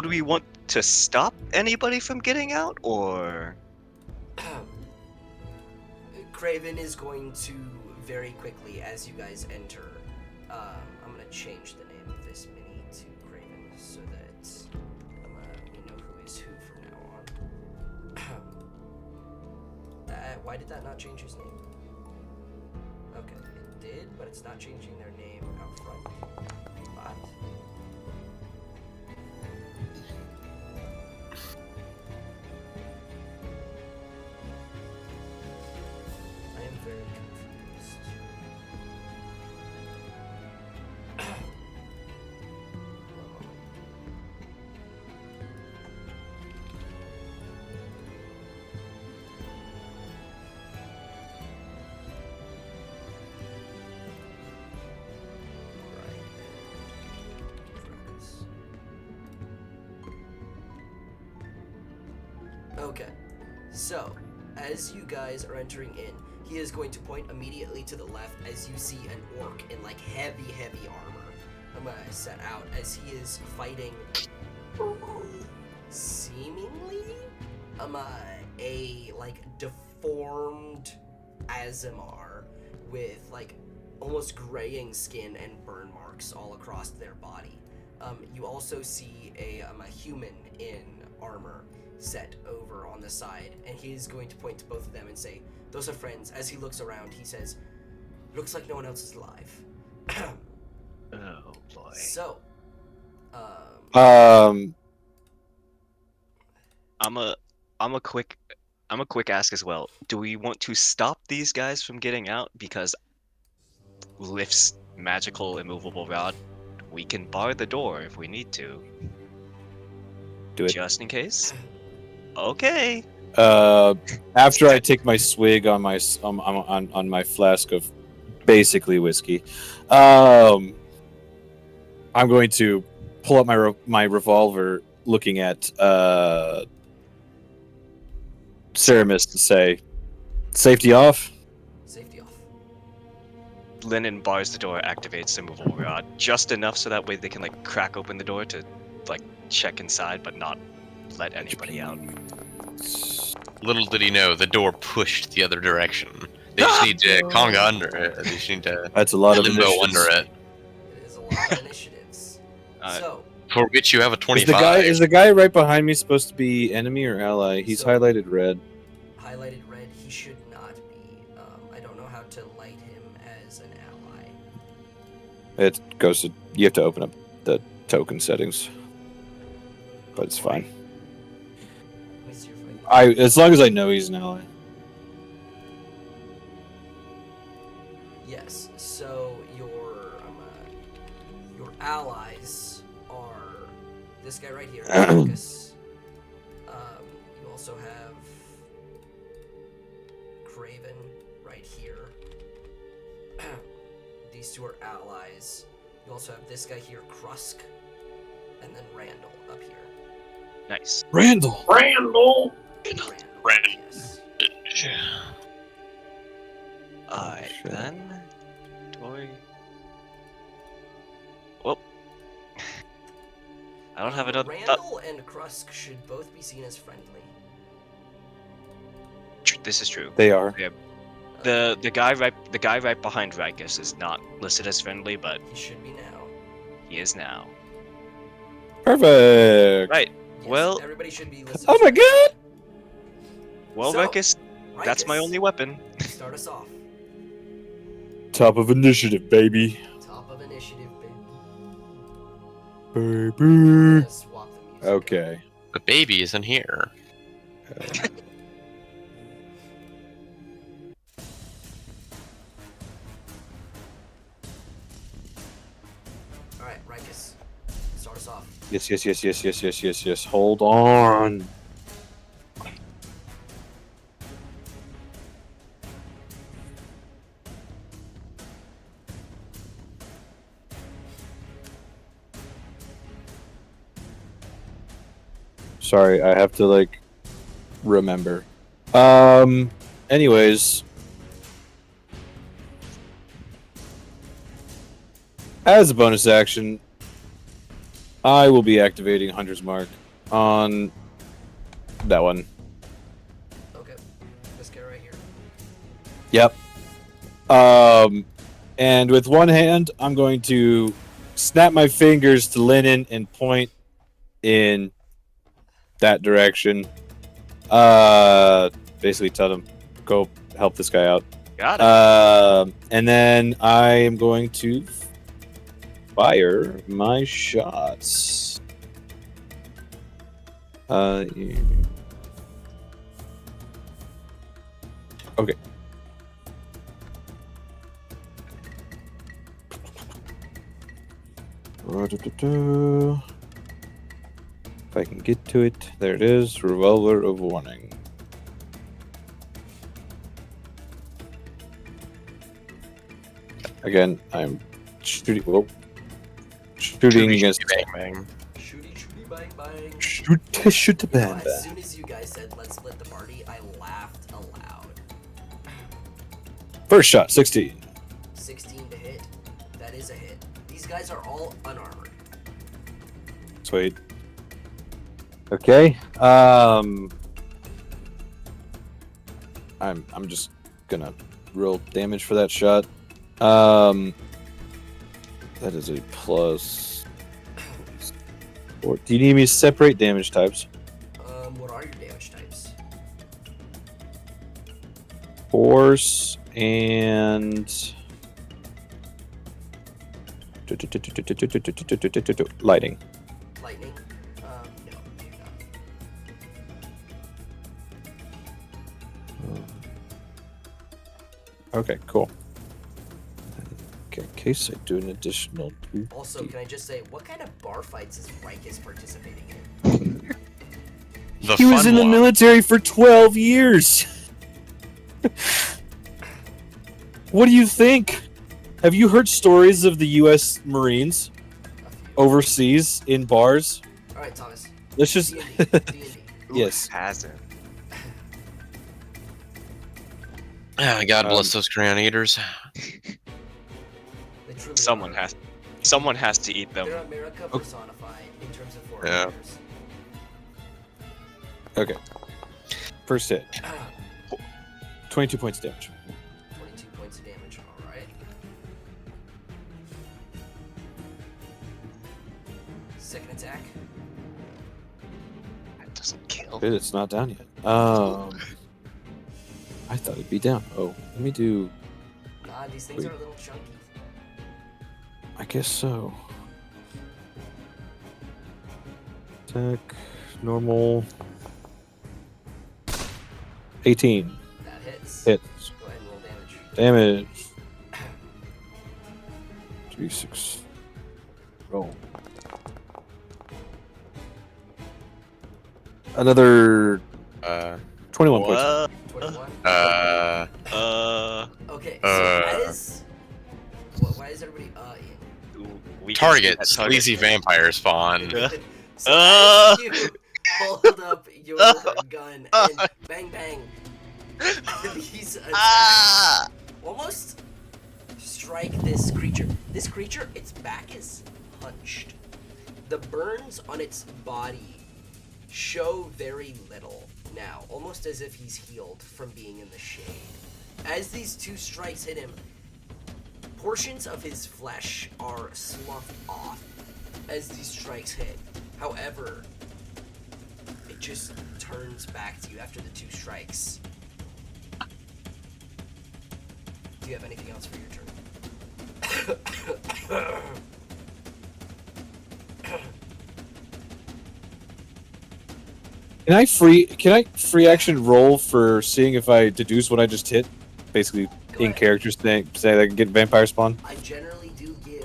do we want to stop anybody from getting out, or? Craven is going to very quickly, as you guys enter, I'm gonna change the name of this mini to Craven so that we know who is who from now on. Why did that not change his name? Okay, it did, but it's not changing their name out front. But I am very confused. Okay, so as you guys are entering in, he is going to point immediately to the left as you see an orc in like heavy armor. I'm gonna set out as he is fighting seemingly a like deformed Azimar with like almost graying skin and burn marks all across their body. You also see a human in armor set over on the side, and he's going to point to both of them and say, "Those are friends." As he looks around, he says, "Looks like no one else is alive." Oh boy. So, I'm a quick ask as well. Do we want to stop these guys from getting out? Because Lift's magical immovable rod, we can bar the door if we need to. Do it. Just in case. Okay. After I take my swig on my on my flask of basically whiskey, I'm going to pull out my revolver, looking at Ceramus, to say, "Safety off." safety off. Linen bars the door, activates the movable rod just enough so that way they can like crack open the door to like check inside, but not let anybody out. Little did he know, the door pushed the other direction. They just need to conga under it. They just need to That's a lot of limbo initiatives. under it. It is a lot of initiatives. So, For which you have a Is 25. the guy right behind me supposed to be enemy or ally? He's So- highlighted red. highlighted red, he should not be. I don't know how to light him as an ally. It goes to you have to open up the token settings, but it's fine. Let me see if I can- As long as I know he's an ally. Yes, so your allies are this guy right here, Marcus. You also have Craven right here. These two are allies. You also have this guy here, Krusk, and then Randall up here. Nice. Randall. Randall. Randall. Yes. Alright, Shit. then. Toy. Well. I don't have another. Randall and Krusk should both be seen as friendly. This is true. They are. The guy right behind Rikus is not listed as friendly, but He should be now. he is now. Perfect. Right. Yes, Well- everybody should be listed. Oh as my friendly. god! Well, So, Rikus, that's my Rikus, only weapon. Start us off. Top of initiative, baby. Top of initiative, baby. Baby. Gonna swap the music. Okay. The baby isn't here. Alright, Rikus. Start us off. Yes. Hold on. Sorry, I have to like remember. Anyways, as a bonus action, I will be activating Hunter's Mark on that one. Okay. This guy right here. Yep. And with one hand, I'm going to snap my fingers to Linen and point in that direction. Basically tell them, go help this guy out. Got it. And then I am going to fire my shots. Okay. If I can get to it, there it is. Revolver of Warning. Again, I'm shooting. Whoa. Shooting against. Bang, bang. Shooty bang bang. Shoot the You know, band. as soon as you guys said let's split the party, I laughed aloud. First shot, 16. 16 to hit. That is a hit. These guys are all unarmored. Sweet. Okay. I'm just gonna roll damage for that shot. That is a plus. Or do you need me to separate damage types? What are your damage types? Force and lighting. Lightning? No, do not. Okay, cool. Okay, in case I do an additional 2. Also, can I just say, what kind of bar fights is Rikus participating in? The He was fun in the one. military for 12 years. What do you think? Have you heard stories of the U.S. Marines A few. overseas in bars? Alright, Thomas. Let's just. D&D. D&D. Who yes. hasn't? Ah, God bless those crayon eaters. truly someone are. has to eat them. They're America personified in terms of foreign Yeah. affairs. Okay. First hit. 22 points damage. 22 points of damage. All right. Second attack. That doesn't kill. Good, it's not down yet. I thought it'd be down. Oh, let me do. Nah, these things Wait. are a little chunky. I guess so. Attack. Normal. 18. That hits. Hits. Go ahead and roll damage. Damage. 3-6. Roll. Another 21 points. What? 21. Okay, so why is everybody We can Target, get sleazy vampire spawn. So as you hold up your gun and bang bang, these attacks almost strike this creature. This creature, its back is hunched. The burns on its body show very little now, almost as if he's healed from being in the shade. As these two strikes hit him, portions of his flesh are sloughed off as these strikes hit. However, it just turns back to you after the two strikes. Do you have anything else for your turn? Can I free action roll for seeing if I deduce what I just hit? Basically, Go in ahead. character say that I can get vampire spawn. I generally do give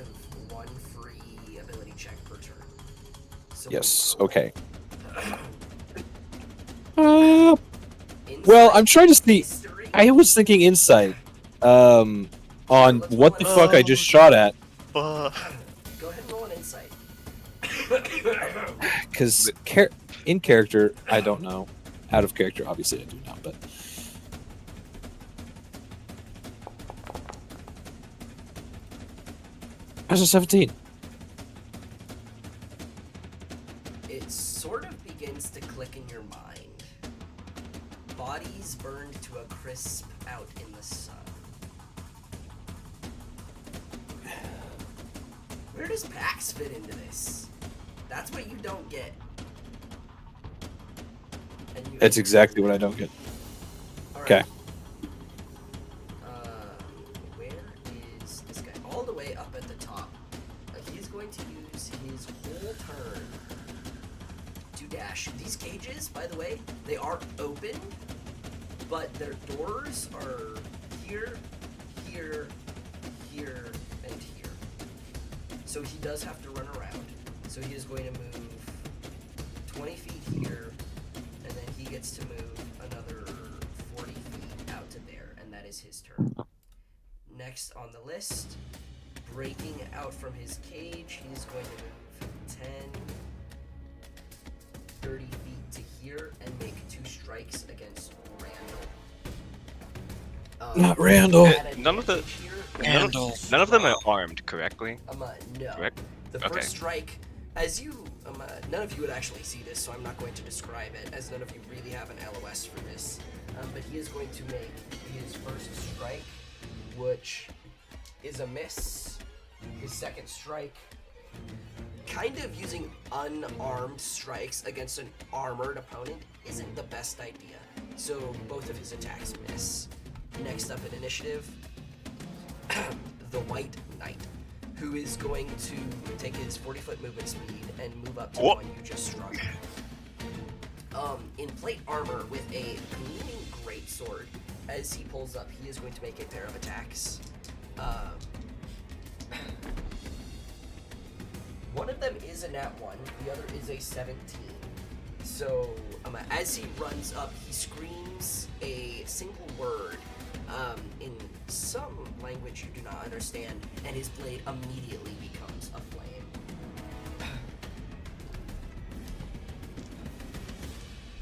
one free ability check per turn. So Yes. roll. Okay. Well, I'm trying to see. History. I was thinking insight. On what the fuck I just shot at, Go ahead and roll an insight. because in character I don't know. Out of character, obviously I do know, but that's a 17. It sort of begins to click in your mind. Bodies burned to a crisp out in the sun. Where does Pax fit into this? That's what you don't get. And you That's exactly what I don't get. Alright. Okay. Where is this guy? All the way up at the top. He is going to use his whole turn to dash. These cages, by the way, they are open, but their doors are here, here, here, and here. So he does have to run around. So he is going to move 20 feet here, and then he gets to move another 40 feet out to there, and that is his turn. Next on the list, breaking out from his cage, he's going to move 10, 30 feet to here, and make 2 strikes against Randall. Not Randall. At None of the- advantage here, None of them are armed correctly. no. Correct? The Okay. first strike, as you, none of you would actually see this, so I'm not going to describe it, as none of you really have an LOS for this. But he is going to make his first strike, which is a miss. His second strike, kind of using unarmed strikes against an armored opponent isn't the best idea. So both of his attacks miss. Next up in initiative, the White Knight, who is going to take his 40-foot movement speed and move up to the What? one you just struck. In plate armor with a gleaming greatsword, as he pulls up, he is going to make a pair of attacks. One of them is a nat 1, the other is a 17. So, as he runs up, he screams a single word in some language you do not understand, and his blade immediately becomes a flame.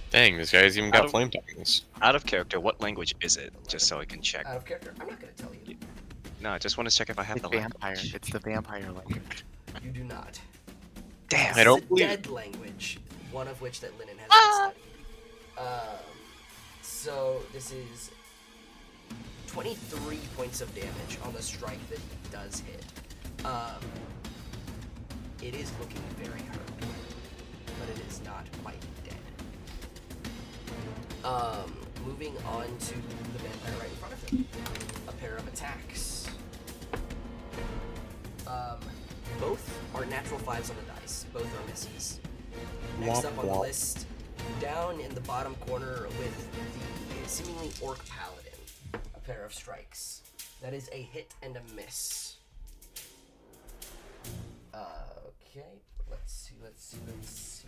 Dang, this guy's even Out got of- flame tongues. Out of character, what language is it? Just so I can check. Out of character, I'm not going to tell you. No, I just want to check if I have It's the vampire. language. It's the vampire language. You do not. Damn. This don't is a believe dead language, one of which that Lennon has been studying. So this is 23 points of damage on the strike that he does hit. It is looking very hurt, but it is not quite dead. Moving on to the vampire right in front of him. A pair of attacks. Both are natural 5s on the dice. Both are misses. Next up on the list, down in the bottom corner with the seemingly orc paladin. A pair of strikes. That is a hit and a miss. Okay, let's see.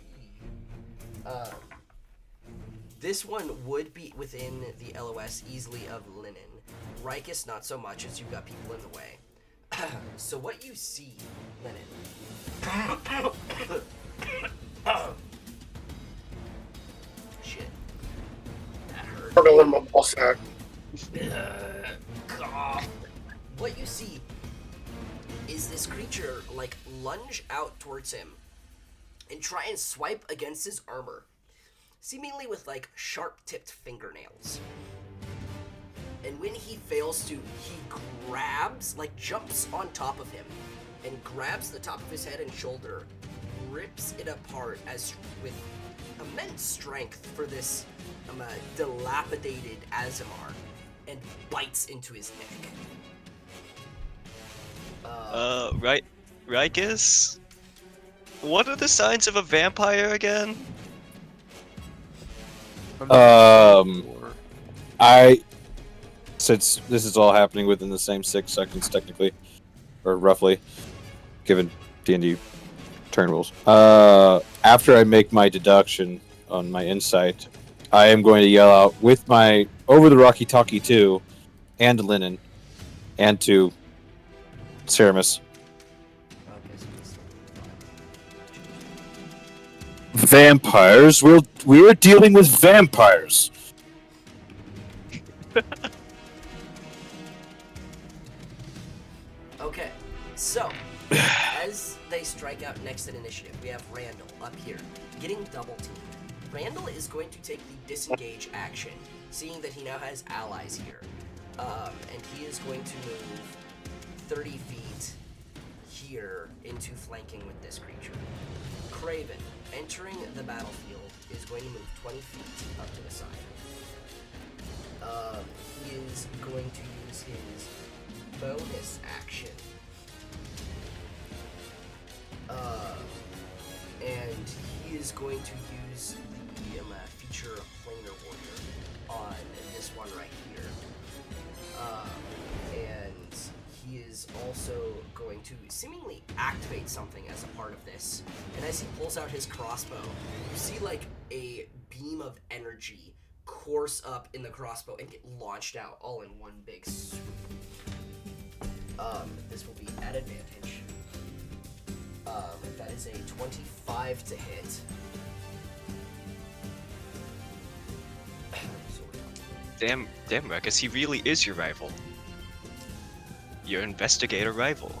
This one would be within the LOS easily of Linen. Rikus, not so much, as you've got people in the way. So what you see, Linen. Shit. That hurt. Purple in my ball sack. What you see is this creature like lunge out towards him and try and swipe against his armor, seemingly with like sharp-tipped fingernails. And when he fails to, he grabs, like jumps on top of him and grabs the top of his head and shoulder, rips it apart as with immense strength for this dilapidated Azamar, and bites into his neck. Right, Rikus? What are the signs of a vampire again? Since this is all happening within the same 6 seconds, technically, or roughly, given D&D turn rules. After I make my deduction on my insight, I am going to yell out with my over the Rocky Talkie 2 and Linen and to Ceramus. Vampires? We're dealing with vampires. Okay, so as they strike out next in initiative, we have Randall up here getting double teamed. Randall is going to take the disengage action, seeing that he now has allies here, and he is going to move 30 feet here into flanking with this creature. Craven, entering the battlefield, is going to move 20 feet up to the side. He is going to use his bonus action. And he is going to use the feature of Planar Warrior on this one right here. And he is also going to seemingly activate something as a part of this. And as he pulls out his crossbow, you see like a beam of energy course up in the crossbow and get launched out all in one big swoop. This will be at advantage. That is a 25 to hit. Damn, Rikus, he really is your rival. Your investigator rival.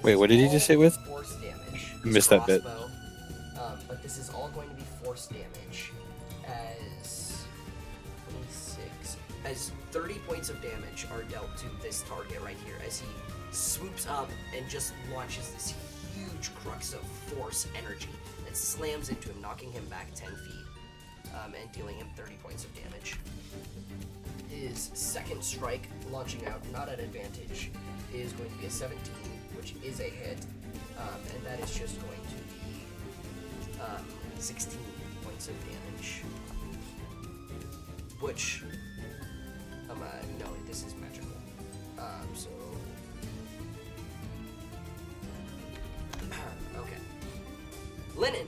Wait, what did he just say with? Force damage. I missed that bit. But this is all going to be force damage as 26, as 30 points of damage are dealt to this target right here as he swoops up and just launches this huge crux of force energy that slams into him, knocking him back 10 feet and dealing him 30 points of damage. His second strike, launching out not at advantage, is going to be a 17, which is a hit, and that is just going to be 16 points of damage. Which, no, this is magical. So, okay. Linen,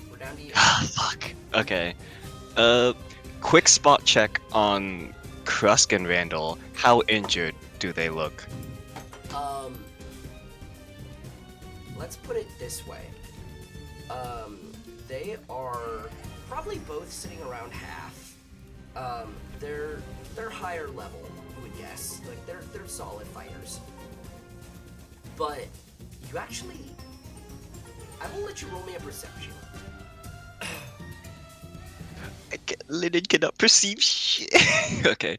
we're down to you. Fuck. Okay. Quick spot check on Krusk and Randall. How injured do they look? Let's put it this way. They are probably both sitting around half. They're higher level would guess. Like they're solid fighters. But you actually, I will let you roll me a perception. Linen cannot perceive shit. Okay.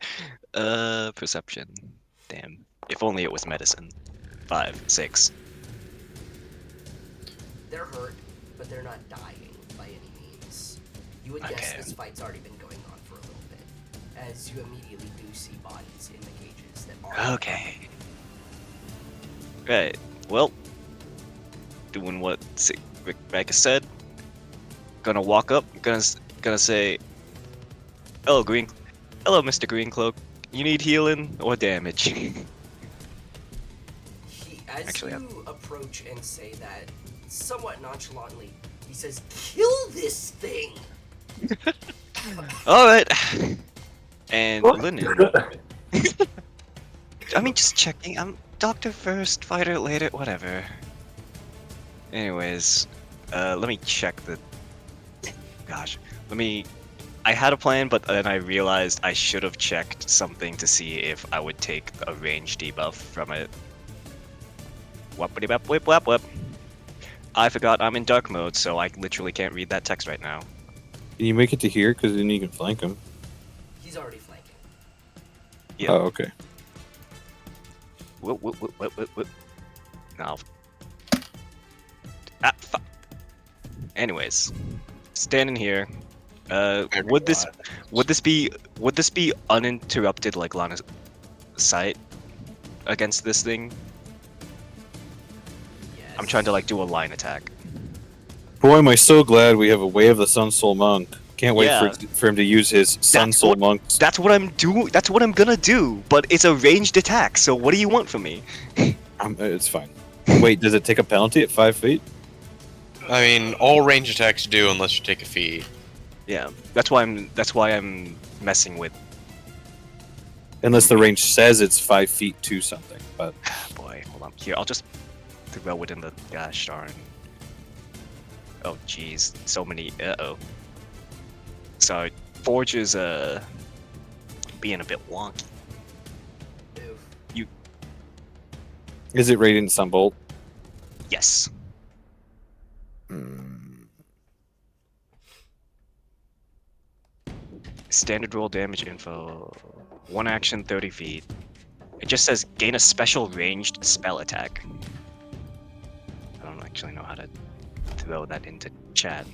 Perception. Damn. If only it was medicine. 5, 6. They're hurt, but they're not dying by any means. You would guess Okay. this fight's already been going on for a little bit, as you immediately do see bodies in the cages that are. Okay. Right. Well, doing what Rebecca said. Gonna walk up. Gonna say, "Hello, Hello, Mr. Green Cloak. You need healing or damage?" As Actually, you approach and say that, somewhat nonchalantly, he says, "Kill this thing!" All right. And Linen. I mean, just checking. I'm doctor first, fighter later, whatever. Anyways, let me check the. Gosh, I had a plan, but then I realized I should have checked something to see if I would take a range debuff from it. Whoopity bop whip whap whip. I forgot I'm in dark mode, so I literally can't read that text right now. Can you make it to here? Because then you can flank him. He's already flanking. Yeah. Oh, okay. Whoop. No. Anyways, standing here. Would this be uninterrupted like line of sight against this thing? Yes. I'm trying to like do a line attack. Boy, am I so glad we have a Way of the Sun Soul Monk. Can't wait Yeah. for him to use his Sun That's Soul what- Monk. That's what I'm doing. That's what I'm gonna do. But it's a ranged attack. So what do you want from me? It's fine. Wait, does it take a penalty at 5 feet? I mean, all range attacks do unless you take a feat. Yeah. That's why I'm messing with. Unless the range says it's 5 feet to something. But Boy, hold on. Here, I'll just throw it in the gosh darn. Oh jeez, so many. Uh-oh. Sorry, Forge is being a bit wonky. Oof. is it Radiant Sunbolt? Yes. Standard roll damage info. 1 action, 30 feet. It just says gain a special ranged spell attack. I don't actually know how to throw that into chat.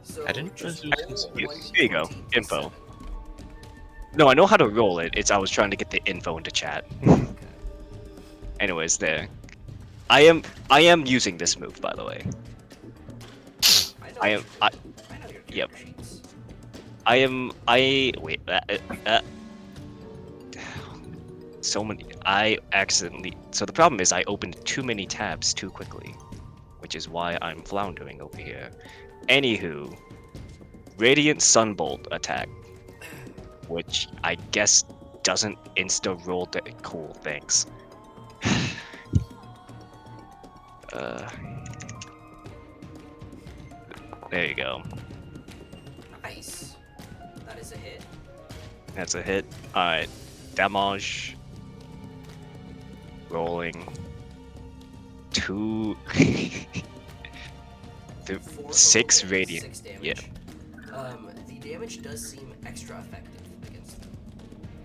So I didn't just realize roll Here 1 you go, 20 info. 7. No, I know how to roll it. I was trying to get the info into chat. Okay. Anyways, there. I am using this move, by the way. I am. I know your Yep. character sheets. Wait. So many. I accidentally. So the problem is I opened too many tabs too quickly, which is why I'm floundering over here. Anywho, Radiant Sunbolt attack, which I guess doesn't insta roll the cool. Thanks. There you go. Nice. That is a hit. That's a hit. Alright. Damage. Rolling. 2. 4 6 total damage, radiant. 6 damage. Yeah. The damage does seem extra effective against them.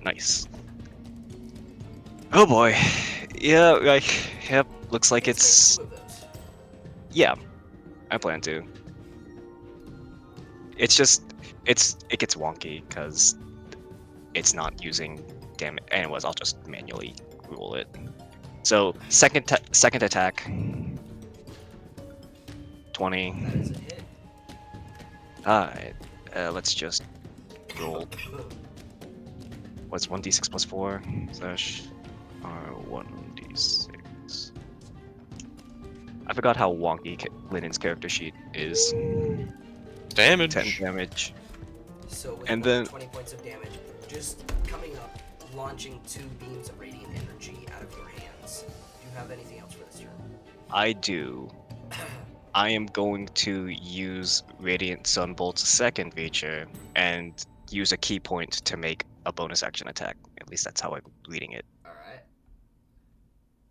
Nice. Oh boy. Yeah, yep. Looks like Let's it's. make 2 of those. Yeah. I plan to. It's just. It gets wonky because it's not using damage. Anyways, I'll just manually roll it. So, second attack. 20. That is a hit. Alright, let's just roll. What's 1d6 plus 4 slash R1d6. I forgot how wonky Linen's character sheet is. Damage. 10 damage. So with And another then- 20 points of damage, just coming up, launching 2 beams of radiant energy out of your hands. Do you have anything else for this turn? I do. I am going to use Radiant Sunbolt's second feature and use a key point to make a bonus action attack. At least that's how I'm reading it. All right.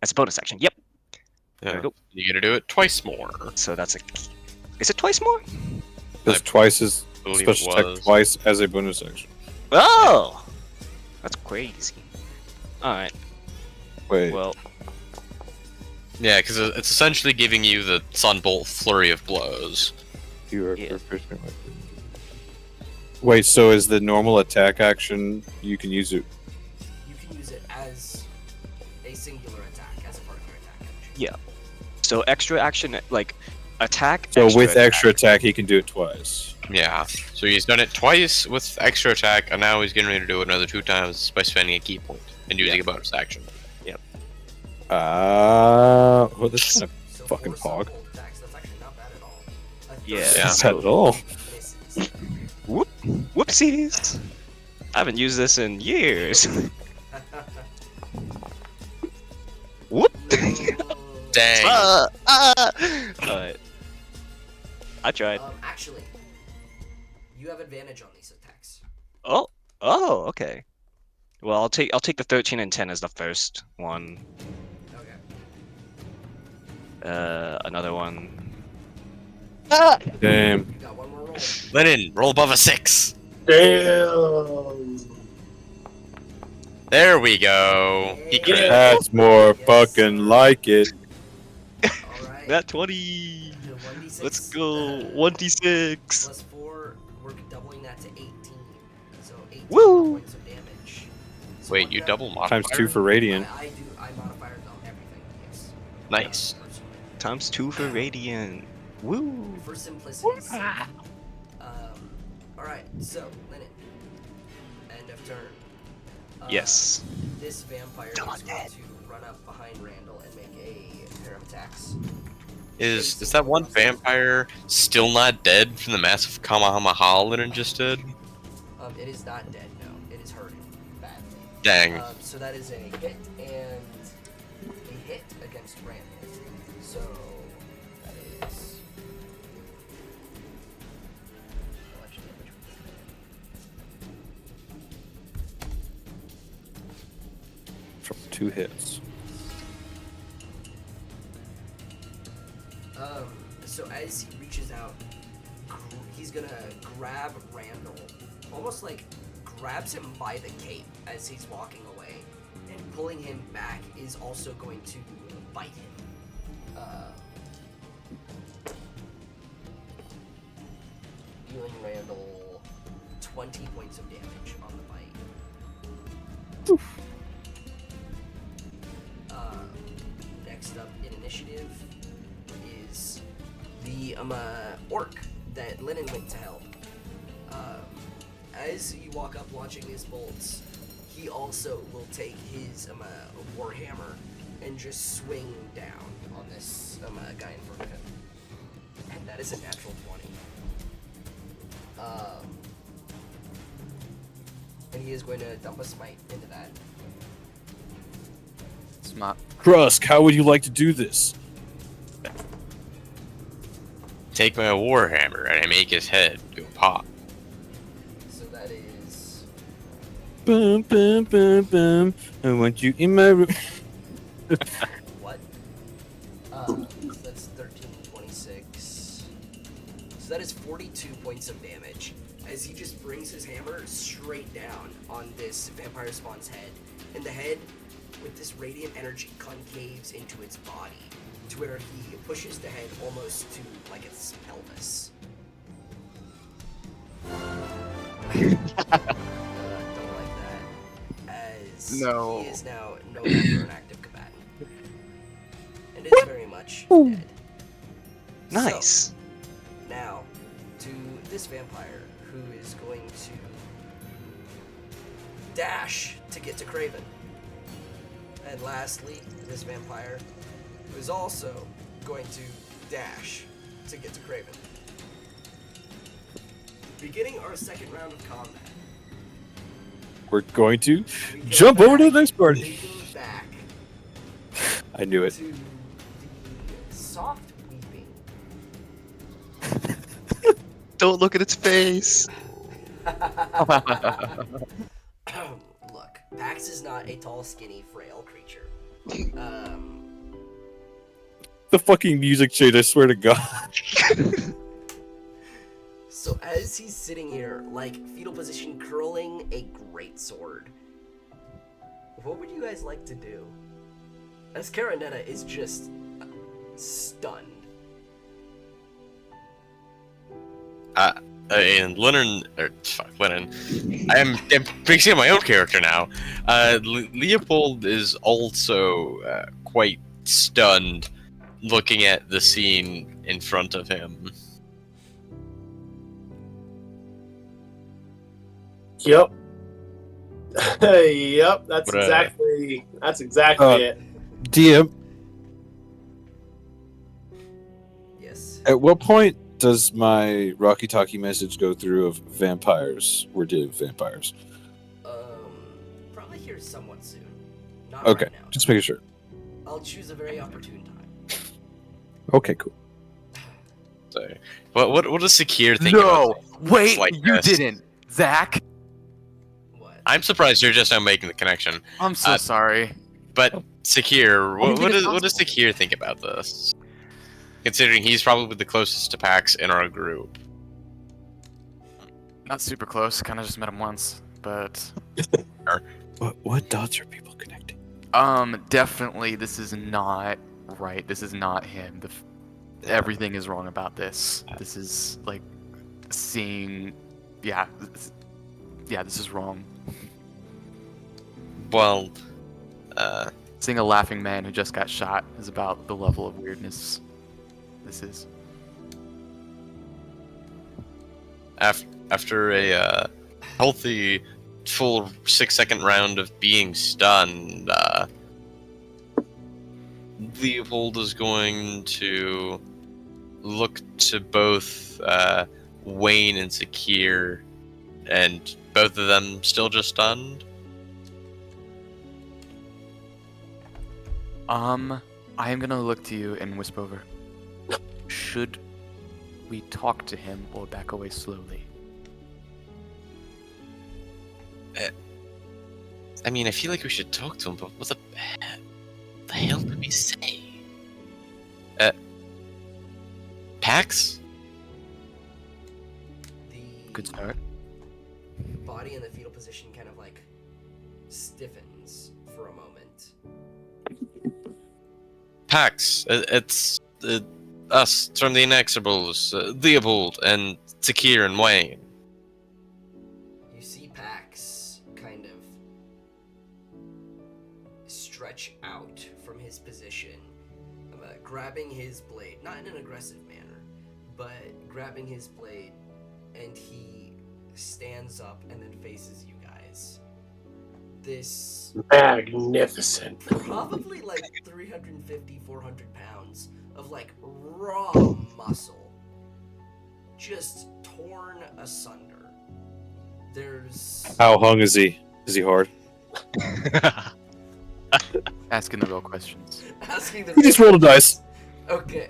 That's a bonus action. Yep. There Yeah. we go. You gotta do it twice more. So that's a. Is it twice more? Does twice as believe special it attack was. twice as a bonus action. Oh, that's crazy. All right. Wait. Well, Yeah, because it's essentially giving you the Sunbolt flurry of blows. You are Yeah. proficient with it. Wait, so is the normal attack action you can use it? You can use it as a singular attack, as a part of your attack action. yeah. So extra action, like attack. So extra with attack. extra attack, he can do it twice. Yeah, so he's done it twice with extra attack, and now he's getting ready to do it another 2 times by spending a key point and using Yeah. a bonus action. Well, that's not So Fucking 4 hog. sunbolt attacks, that's actually not bad at all. A Yeah. third Yeah. not at all. misses. Whoopsies. I haven't used this in years. Whoop. Dang. Alright. I tried. Actually, you have advantage on these attacks. Oh, okay. Well, I'll take the 13 and 10 as the first one. Okay. Another one. Damn. You got one more roll. Lennon, roll above a 6. Damn. There we go. He crit. That's more fucking like it. Alright. That 20. The 1d6, Let's go. 1d6. Plus 4, we're doubling that to 18. So 18 Woo! points of damage. So Wait, what you that- double modifier? Times 2 for radiant. I modified everything, yes. Nice. Personally. Times 2 for radiant. Woo. For simplicity's sake. Alright, so, Lennon. End of turn. Yes. This vampire Come on, is going Dad. to run up behind Randall and make a pair of attacks. Is that one vampire still not dead from the massive Kamehameha Lennon just did? It is not dead, no. It is hurting badly. Dang. So that is a hit and a hit against Randall. So that is. How much damage was From 2 hits. that? So as he reaches out, he's gonna grab Randall, almost like grabs him by the cape as he's walking away, and pulling him back is also going to bite him. Dealing Randall 20 points of damage on the bite. Next up in initiative is the orc that Lennon went to help. As you walk up launching his bolts, he also will take his warhammer and just swing down on this guy in front of him. And that is a natural 20. And he is going to dump a smite into that. Smart. Krusk, how would you like to do this? Take my warhammer and I make his head go pop. So that is Bum, bum, bum, bum. I want you in my room. what? So that's 13, 26. So that is 42 points of damage as he just brings his hammer straight down on this vampire spawn's head. And the head, with this radiant energy, concaves into its body to where he pushes the head almost to like its pelvis. Don't like that. As No. he is now no longer an active combatant. And is very much dead. Nice. So, now, to this vampire who is going to dash to get to Craven. And lastly, this vampire who is also going to dash to get to Craven. Beginning our second round of combat. We're going to we go jump over to back- the next party. leaping back I knew it. to the soft weeping. Don't look at its face. Look, Pax is not a tall, skinny, frail creature. The fucking music change, I swear to God. So as he's sitting here, like, fetal position, curling a greatsword, what would you guys like to do? As Karanetta is just stunned. And Lennon, I'm mixing up my own character now. Leopold is also quite stunned, looking at the scene in front of him. Yep. Yep. That's What, exactly it. DM, Yes. at what point does my Rocky Talkie message go through of vampires? We're dealing with vampires. Probably here somewhat soon. Not Okay, right now. just making sure. I'll choose a very opportune time. Okay, cool. So, what does Sakir think No, about wait, like you this? didn't, Zach. What? I'm surprised you're just now making the connection. I'm so sorry. But Sakir, What do you think is what does possible? Sakir think about this? Considering he's probably the closest to Pax in our group. Not super close. Kind of just met him once, but What dots are people connecting? definitely this is not right. This is not him. Everything is wrong about this. This is like seeing, yeah, this is wrong. Well, Seeing a laughing man who just got shot is about the level of weirdness this is. after a healthy, full 6-second round of being stunned, Leopold is going to look to both Wayne and Sakir, and both of them still just stunned. I am gonna look to you and whisper over. Should we talk to him or back away slowly? I mean, I feel like we should talk to him, but what the hell did we say? Pax? The Good start. body in the fetal position kind of like stiffens for a moment. Pax, it's us from the Inexorables, Leopold and Sakir and Wayne. You see Pax kind of stretch out from his position, grabbing his blade, not in an aggressive manner, but grabbing his blade, and he stands up and then faces you guys. This Magnificent. probably like 350, 400 pounds of like raw muscle, just torn asunder. There's How hung is he? Is he hard? Asking the real questions. asking the He just rolled a dice. Okay.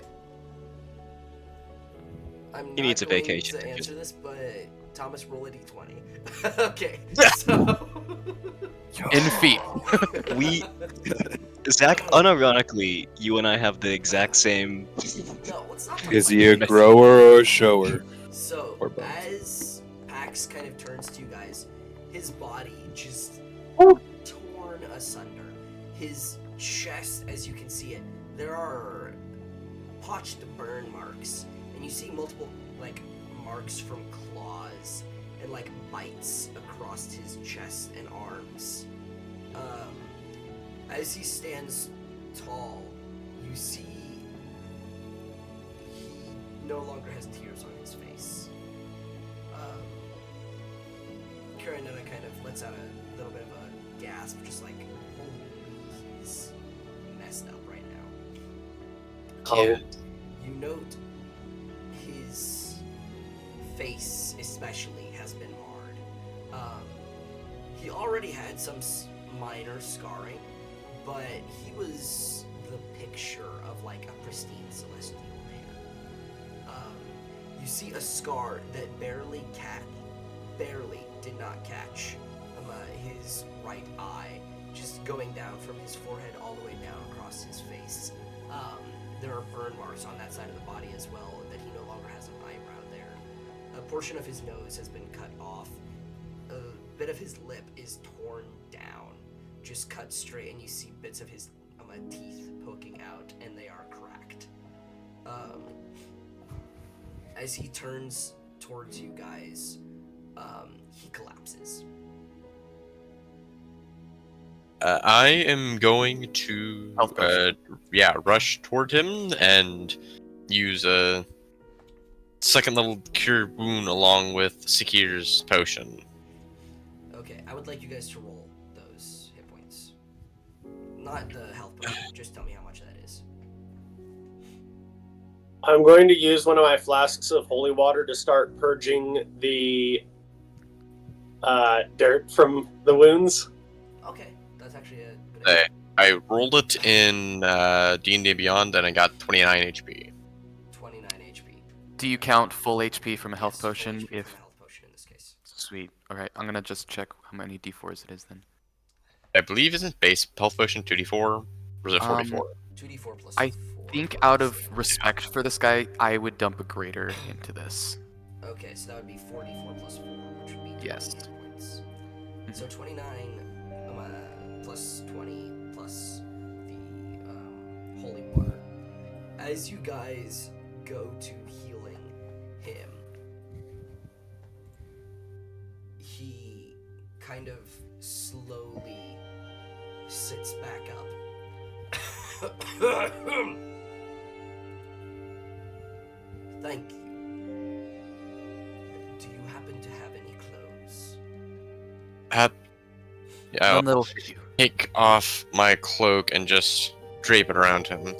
I'm He not needs a going vacation. to answer this, but Thomas, roll a d20. Okay, so In feet. Zach, unironically, you and I have the exact same. no, let's not talk Is about he a this. grower or a shower? So Or both. as Pax kind of turns to you guys, his body just torn asunder. His chest, as you can see it, there are potched burn marks, and you see multiple like marks from claws and like bites across his chest and arms. As he stands tall, you see he no longer has tears on his face. Karanetta kind of lets out a little bit of a gasp, just like, holy, he's messed up right now. Oh. You note his face, especially, has been marred. He already had some minor scarring, but he was the picture of like a pristine celestial man. You see a scar that barely barely did not catch his right eye, just going down from his forehead all the way down across his face. There are burn marks on that side of the body as well, that he no longer has an eyebrow there. A portion of his nose has been cut off. A bit of his lip is torn down, just cut straight, and you see bits of his teeth poking out, and they are cracked. As he turns towards you guys, he collapses. I am going to, Health potion. rush toward him and use a second level cure wound along with Sakir's potion. Okay, I would like you guys to roll those hit points. Not the health potion, just tell me how much that is. I'm going to use one of my flasks of holy water to start purging the dirt from the wounds. Okay, that's actually a good Hey. idea. I rolled it in D&D Beyond and I got 29 HP. 29 HP. Do you count full HP from a health Yes, full potion? HP from If a health potion in this case. sweet. Alright, I'm gonna just check how many d4s it is then. I believe isn't base health potion 2d4? Or is it 44? 2d4 plus I 4. think out of respect for this guy, I would dump a greater into this. Okay, so that would be 44 plus 4, which would be 20 Yes. hit points. So 29 plus 20 plus the holy water. As you guys go to healing him, he kind of slowly sits back up. Thank you. Do you happen to have any clothes? Yeah, None that'll fit you. take off my cloak and just drape it around him. It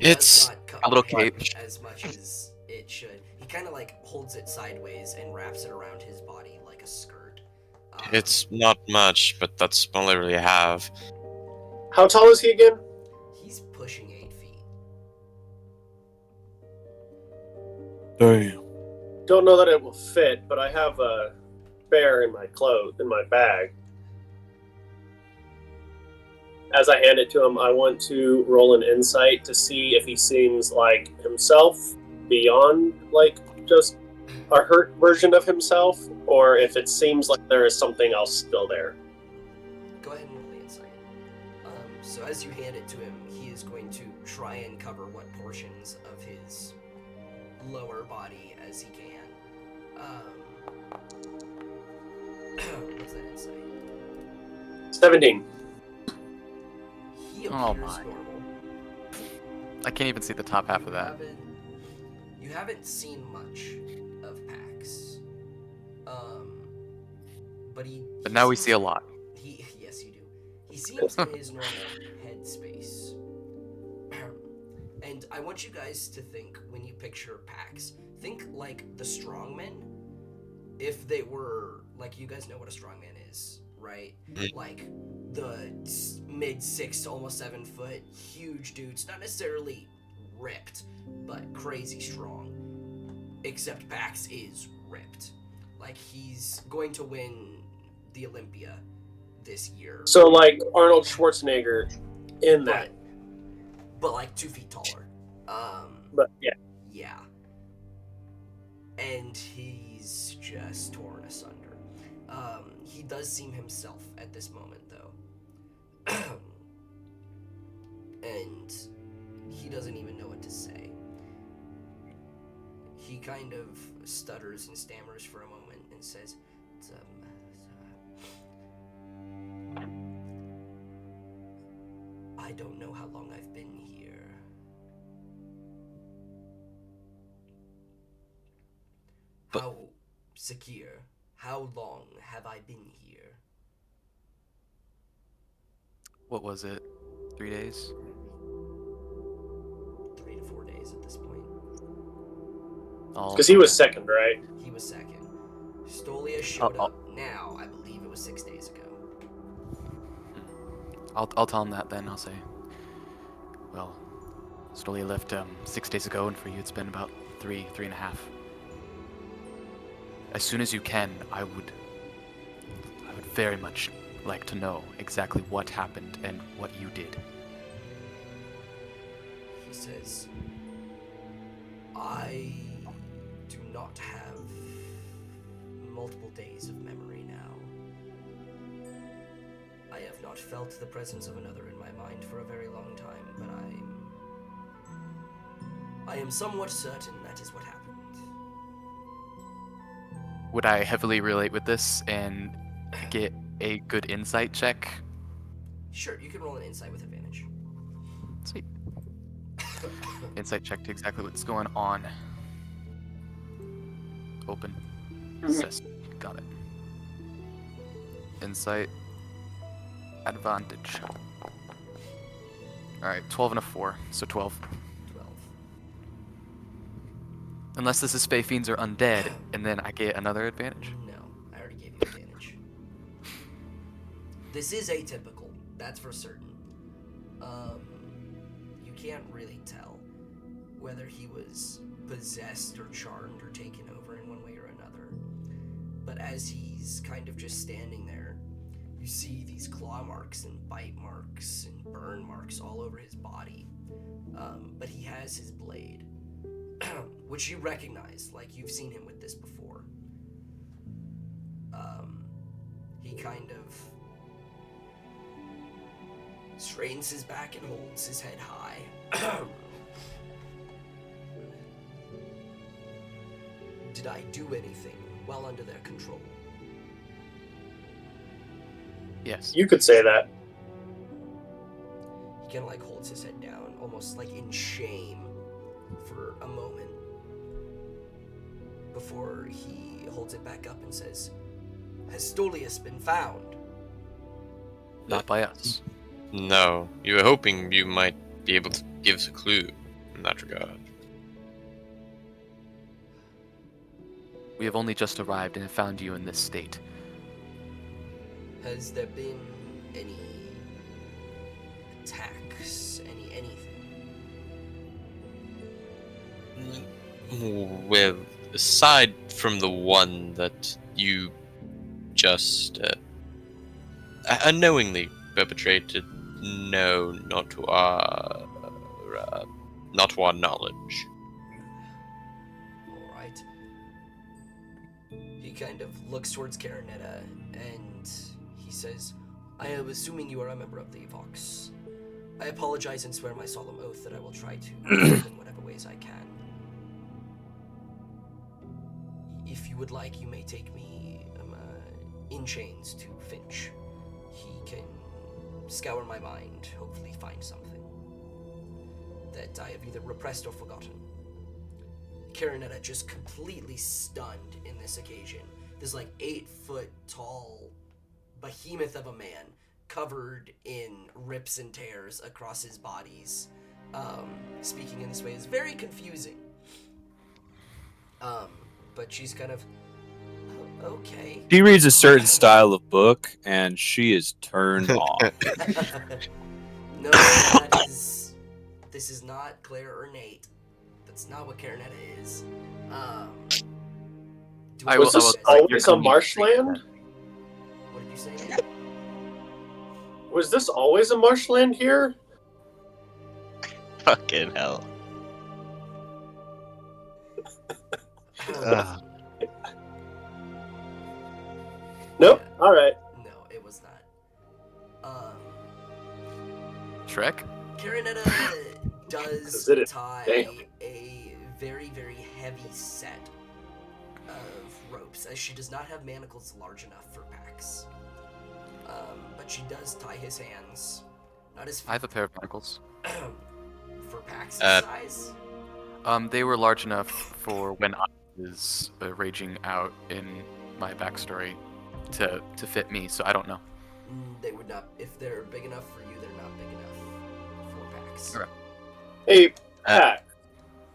It's does not cover a little him cape. as much as it should. He kind of like holds it sideways and wraps it around his body like a skirt. It's not much, but that's all I really have. How tall is he again? He's pushing 8 feet. Damn. Don't know that it will fit, but I have a bear in my bag. As I hand it to him, I want to roll an insight to see if he seems like himself beyond like just a hurt version of himself, or if it seems like there is something else still there. Go ahead and roll the insight. So as you hand it to him, he is going to try and cover what portions of his lower body as he can. What's that insight? 17. He Oh appears my. normal. I can't even see the top half of that. You haven't seen much of Pax. But now we seems see a like- lot. Yes, you do. He seems in his normal headspace. And I want you guys to think, when you picture Pax, think like the strongmen. If they were, like, you guys know what a strongman is, right? Like, the mid 6 to almost 7 foot, huge dudes, not necessarily ripped, but crazy strong. Except Pax is ripped. Like, he's going to win the Olympia this year. So like Arnold Schwarzenegger in that. But like 2 feet taller. But yeah. Yeah. And he's just torn asunder. He does seem himself at this moment, though. And he doesn't even know what to say. He kind of stutters and stammers for a moment and says, I don't know how long I've been here. Sakir, how long have I been here? What was it? 3 days? 3 to 4 days at this point. Because he was second, right? He was second. Stolia showed Oh. up now, I believe it was 6 days ago. I'll tell him that then. I'll say, well, Stolia left 6 days ago, and for you it's been about three and a half. as soon as you can, I would very much like to know exactly what happened and what you did. He says, I do not have multiple days of memory now. I have not felt the presence of another in my mind for a very long time, but I am somewhat certain that is what happened. Would I heavily relate with this and get a good insight check? Sure, you can roll an insight with advantage. Sweet. Insight check to exactly what's going on. Open. Assess. Got it. Insight. Advantage. Alright, 12 and a 4, so 12. 12. Unless this is Fae Fiends are undead, and then I get another advantage. No, I already gave you advantage. This is atypical, that's for certain. You can't really tell whether he was possessed or charmed or taken over in one way or another. But as he's kind of just standing there, you see these claw marks and bite marks and burn marks all over his body. But he has his blade, which you recognize, like you've seen him with this before. He kind of strains his back and holds his head high. Did I do anything well under their control? Yes. You could say that. He kind of like holds his head down, almost like in shame for a moment, before he holds it back up and says, "Has Stolius been found?" Not by us. No, you were hoping you might be able to give us a clue in that regard. We have only just arrived and have found you in this state. Has there been any attacks, anything? Well, aside from the one that you just unknowingly perpetrated, no, not to our knowledge. All right. He kind of looks towards Karenetta and he says, "I am assuming you are a member of the Vox. I apologize and swear my solemn oath that I will try to help in whatever ways I can. If you would like, you may take me in chains to Finch. He can scour my mind, hopefully find something that I have either repressed or forgotten." Karenetta just completely stunned in this occasion. This like 8-foot tall behemoth of a man covered in rips and tears across his bodies. Speaking in this way is very confusing. But she's kind of, "Oh, okay." She reads a certain style of book, and she is turned on. No, this is not Claire or Nate. That's not what Karenetta is. Was this always a marshland? What did you say? Was this always a marshland here? Fucking hell. Ugh. Nope. All right. No, it was not. Shrek? Karenetta does Consider it. tie Damn. a very, very heavy set of ropes, as she does not have manacles large enough for Pax. But she does tie his hands. Not his I have a pair of manacles. for Pax's size. They were large enough for when I was raging out in my backstory to fit me, so I don't know. They would not, if they're big enough for you, they're not big enough for Pax. Alright. Hey, Pat.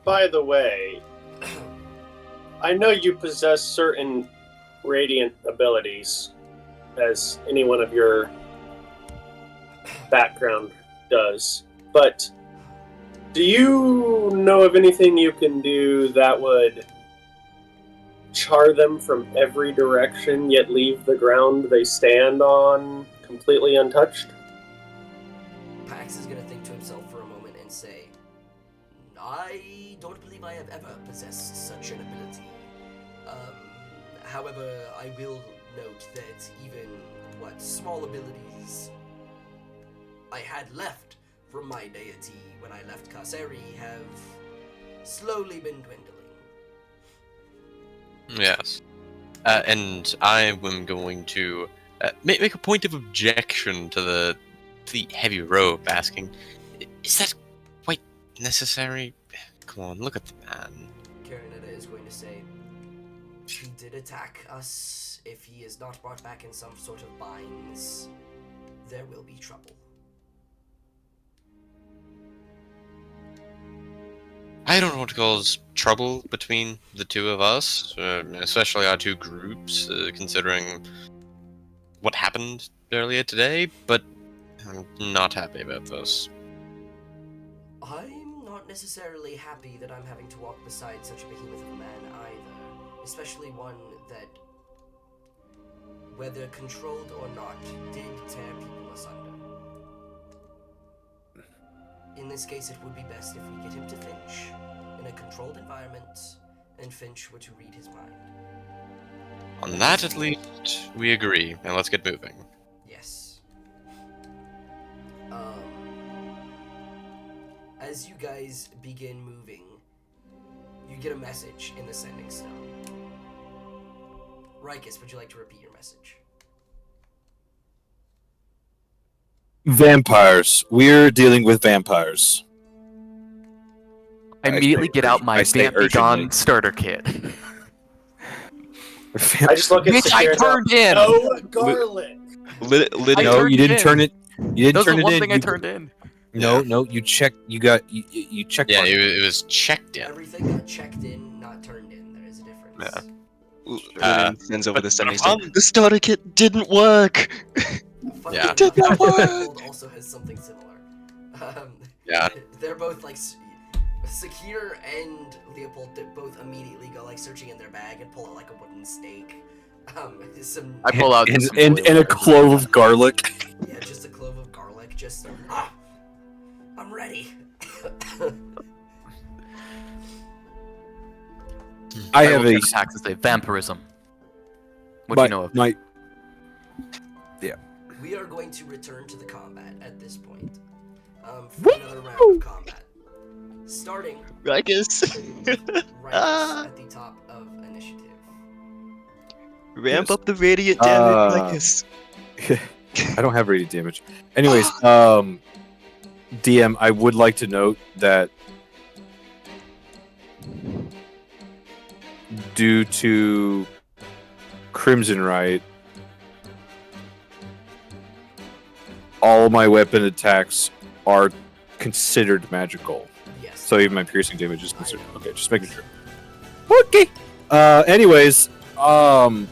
By the way, I know you possess certain radiant abilities, as any one of your background does. But do you know of anything you can do that would char them from every direction, yet leave the ground they stand on completely untouched? Pax is gonna think to himself for a moment and say, I don't believe I have ever possessed such an ability. However, I will note that even what small abilities I had left from my deity when I left Kaseri have slowly been dwindling. Yes. And I am going to make a point of objection to the heavy rope, asking, is that quite necessary? Come on, look at the man. Karinetta is going to say, he did attack us. If he is not brought back in some sort of binds, there will be trouble. I don't want to cause trouble between the two of us, especially our two groups, considering what happened earlier today, but I'm not happy about this. I'm not necessarily happy that I'm having to walk beside such a behemoth of a man either, especially one that, whether controlled or not, did tear people asunder. In this case, it would be best if we get him to Finch in a controlled environment, and Finch were to read his mind. On that, at least, we agree, and let's get moving. Yes. As you guys begin moving, you get a message in the sending stone. Rikus, would you like to repeat your message? Vampires. We're dealing with vampires. I immediately say get out my I say Vamp Be urgently. Gone starter kit. I just look at Which I Sakura and go, turned in! no garlic! I No, turned you didn't in. turn it. You didn't That was turn the it one in. thing I You- turned in. No, Yeah. no, you checked. You checked. Yeah, marked it. it was checked in. Everything got checked in, not turned in. There is a difference. Yeah. Linen sends over but- the sending but stone. upon- The starter kit didn't work! Funny Yeah. enough, Did not work! Leopold also has something similar. Yeah. They're both like Sakir and Leopold both immediately go like searching in their bag and pull out like a wooden stake. Some I pull out and some and, oil and a and- clove of garlic. yeah, just a clove of garlic. Just I'm ready. I have will a turn to Pax and say vampirism. What do my, you know of? my We are going to return to the combat at this point. For another round of combat. Starting Rikus! right at the top of initiative. Ramp Yes. up the radiant damage, Uh, Rikus! I don't have radiant damage. Anyways, DM, I would like to note that due to Crimson Right, all my weapon attacks are considered magical. Yes. So even my piercing damage is considered. Okay, just making sure. Okay. Anyways, I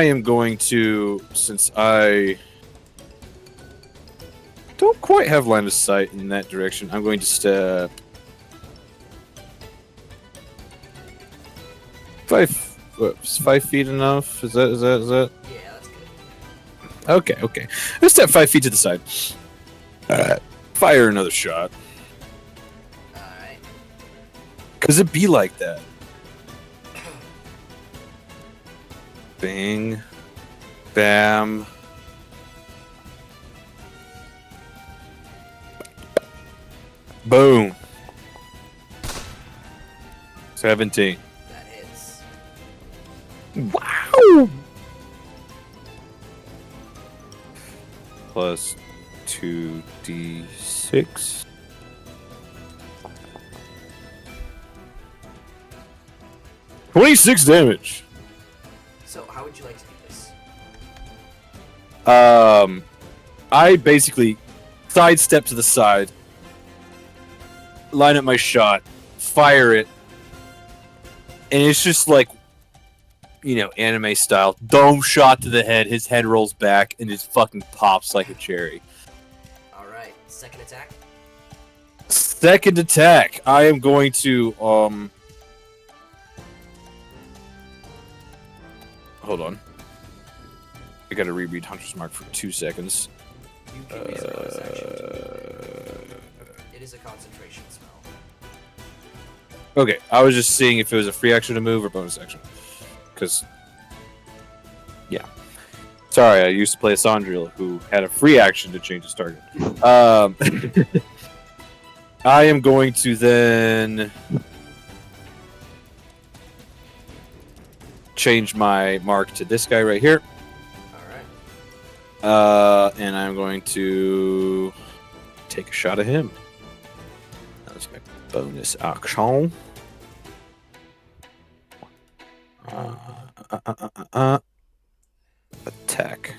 am going to, since I don't quite have line of sight in that direction, I'm going to step 5 feet enough? Is that? Yeah, that's good. Okay. Let's step 5 feet to the side. Fire another shot. Alright. Cause it be like that. Bing. Bam. Boom. 17. That hits. Wow. Plus 2d6. $26 damage. So, how would you like to do this? I basically sidestep to the side, line up my shot, fire it, and it's just like, anime style. Dome shot to the head, his head rolls back, and just fucking pops like a cherry. Alright, second attack. second attack. I am going to hold on. I gotta reread Hunter's Mark for 2 seconds. You can use a bonus action to it is a concentration spell. Okay, I was just seeing if it was a free action to move or bonus action. Because, yeah. Sorry, I used to play a Sandriel who had a free action to change his target. I am going to then change my mark to this guy right here. Alright. And I'm going to take a shot at him. That was my bonus action. Attack.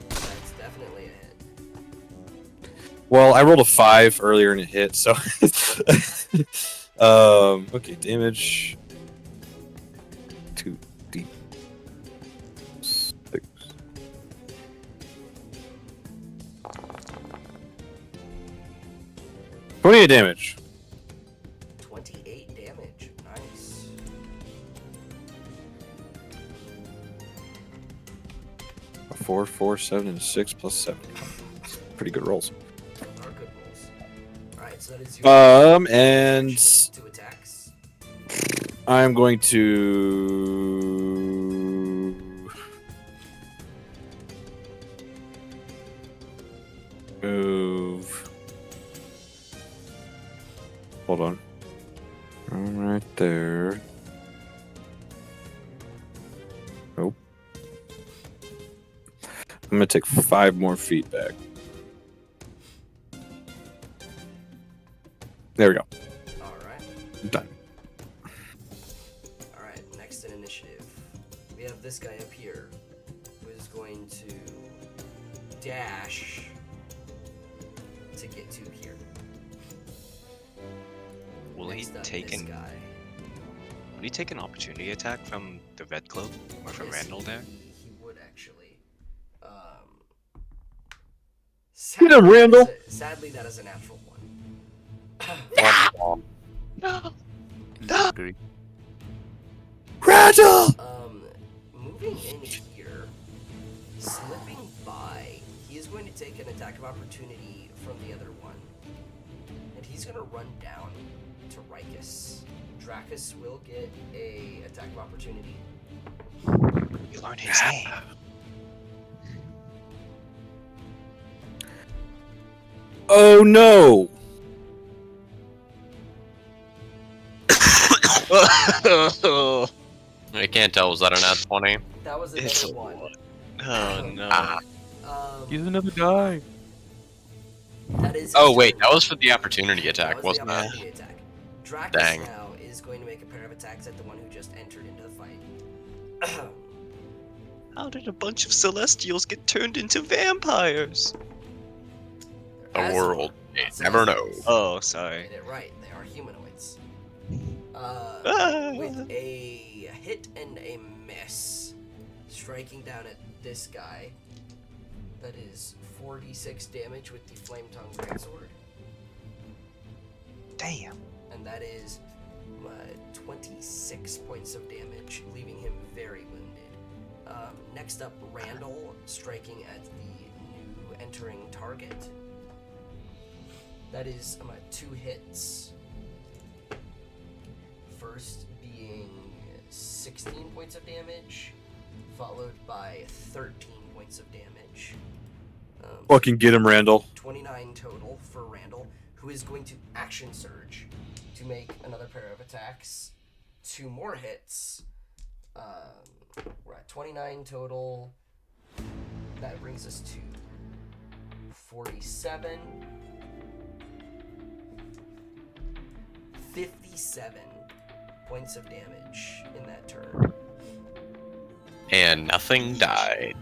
That's definitely a hit. Well, I rolled a 5 earlier and it hit, so okay, damage 2d6. 28 damage. 28 damage. Nice. A 4, 4, 7, and a 6 plus 7. Pretty good rolls. Those are good rolls. Alright, so that is your And 2 attacks. I'm going to move. Hold on. Right there. Nope. I'm gonna take 5 more feet back. There we go. Alright. I'm done. Alright, next in initiative. We have this guy up here who is going to dash to get to here. Will he Next up, take this an guy. Will he take an opportunity attack from the red cloak or from Yes, Randall there? He would actually. Get him, Randall! Sadly, that is a natural one. Agree. Randall! Moving in here, slipping by, he is going to take an attack of opportunity from the other one. And he's going to run down to Rikus. Drakus will get a attack of opportunity. You learned his name. Oh no! I can't tell. Was that an at 20? That was It's another one. Oh no. He's another guy. That is. Oh his wait, turn. that was for the opportunity That attack, was the wasn't it? opportunity attack. Drakus Dang. now is going to make a pair of attacks at the one who just entered into the fight. How did a bunch of Celestials get turned into vampires? The As world not may never know. Celestials. Oh, sorry. Get it right. They are humanoids. Ah. With a hit and a miss, striking down at this guy. That is 46 damage with the Flame Tongue Greatsword, Damn. and that is 26 points of damage, leaving him very wounded. Next up, Randall, striking at the new entering target. That is 2 hits. First being 16 points of damage, followed by 13 points of damage. Fucking get him, Randall. 29 total for Randall, who is going to action surge to make another pair of attacks. 2 more hits. We're at 29 total. That brings us to 47. 57 points of damage in that turn. And nothing died.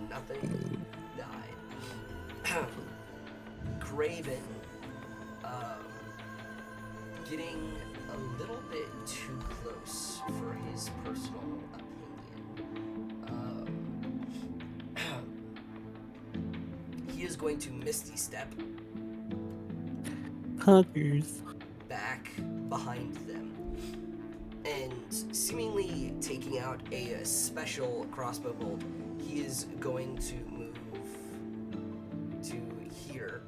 Nothing died. Craven, getting a little bit too close for his personal opinion. He is going to Misty Step Huggers. back behind them, and seemingly taking out a special crossbow bolt, he is going to move to here,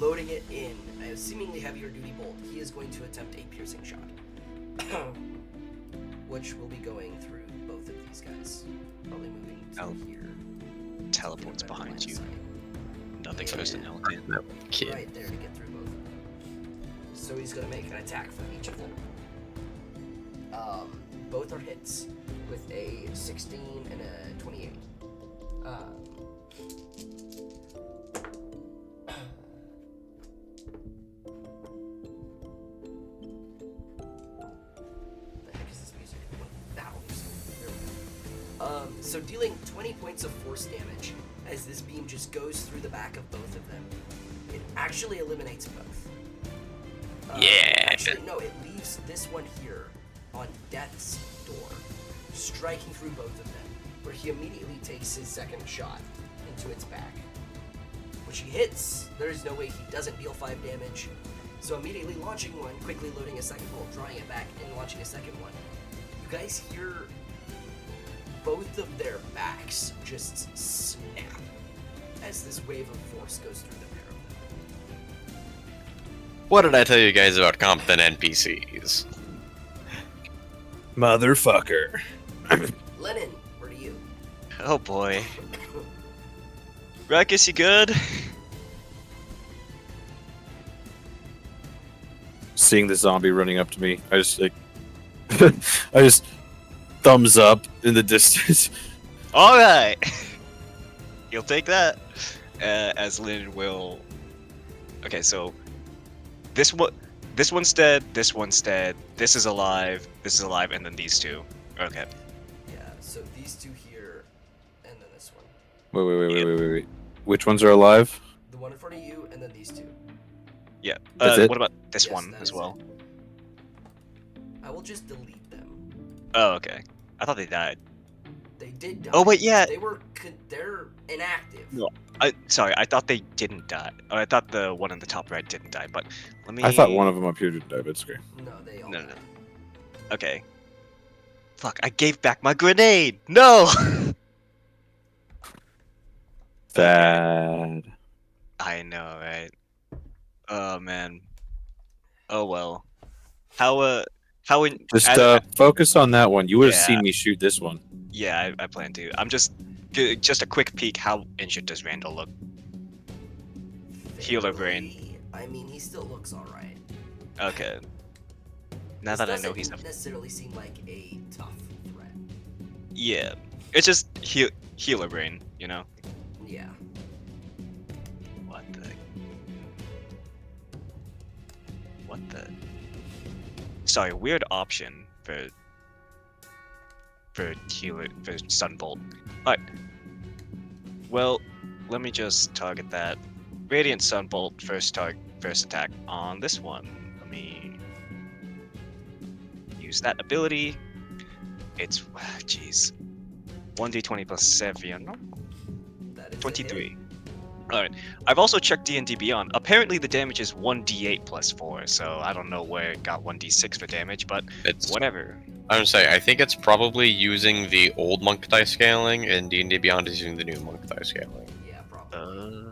loading it in a seemingly heavier duty bolt. He is going to attempt a piercing shot, which will be going through both of these guys. Probably moving to Oh. here. Teleports Get a better behind line you. of sight. Nothing goes to nail it in. Kid. Right there to get through both of them. So he's gonna make an attack from each of them. Both are hits with a 16 and a 28. The heck is this music? Battle music. There we go. So dealing 20 points of force damage as this beam just goes through the back of both of them. It actually eliminates both. Yeah. Actually, no, it leaves this one here on death's door, striking through both of them, where he immediately takes his second shot into its back, which he hits. There is no way he doesn't deal 5 damage. So immediately launching one, quickly loading a second bolt, drawing it back, and launching a second one. You guys hear both of their backs just snap as this wave of force goes through the pair of them. What did I tell you guys about competent NPCs? Motherfucker. Lennon, where do you? Oh boy. Ruckus, you good? Seeing the zombie running up to me, I just like, I just thumbs up in the distance. All right. You'll take that. As Lynn will. Okay, so this one's dead. This one's dead. This is alive. This is alive, and then these two. Okay. Yeah, so these two here, and then this one. Wait. Which ones are alive? The one in front of you, and then these two. Yeah. That's it? What about this Yes, one that as is well? it. I will just delete them. Oh, okay. I thought they died. They did die. Oh, wait, yeah. They're inactive. No. Sorry, I thought they didn't die. Oh, I thought the one in the top right didn't die, but let me. I thought one of them up here did die, but it's okay. No, they all No. died. Okay. Fuck! I gave back my grenade. No. Bad. I know, right? Oh man. Oh well. How in Just as- focus on that one. You would have Yeah. seen me shoot this one. yeah, I plan to. I'm just a quick peek. How injured does Randall look? Healer brain. Fairly- I mean, he still looks alright. Okay. Now This that I know doesn't he's a necessarily seem like a tough threat. yeah, it's just healer brain, you know. Yeah. What the? Sorry, weird option for healer for Sunbolt. Alright. Well, let me just target that. Radiant Sunbolt first attack on this one. Let me use that ability. It's jeez. 1d20 plus 7. That is a hit. 23. Alright. I've also checked D&D Beyond. Apparently the damage is 1d8 plus 4, so I don't know where it got 1d6 for damage, but It's. whatever. I'm gonna say I think it's probably using the old monk die scaling, and D&D Beyond is using the new monk die scaling. Yeah, probably.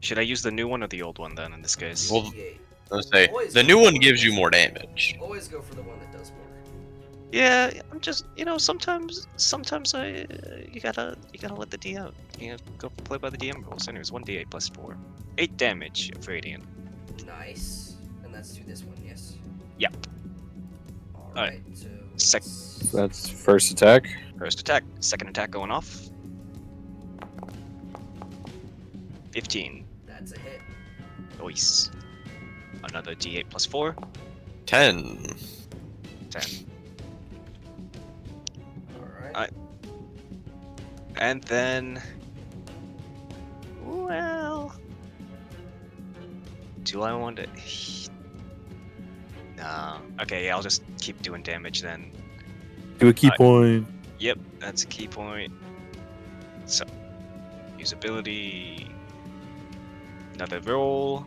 Should I use the new one or the old one then in this case? Well, D8. I'm gonna say Always the go new for one the gives you one more that- damage. Always go for the one that does more. Yeah, I'm just sometimes I you gotta let the DM go play by the DM rules. Anyways, 1d8 plus 4, 8 damage of radiant. Nice. And that's to this one, yes? Yep. Alright, so. Sec- let's- That's first attack. First attack, second attack going off. 15. That's a hit. Nice. Another d8 plus 4, 10. 10. Alright. And then, well, do I want to? No. Okay, yeah, I'll just keep doing damage then. Do a key Alright. point. Yep, that's a key point. So, use ability. Another roll.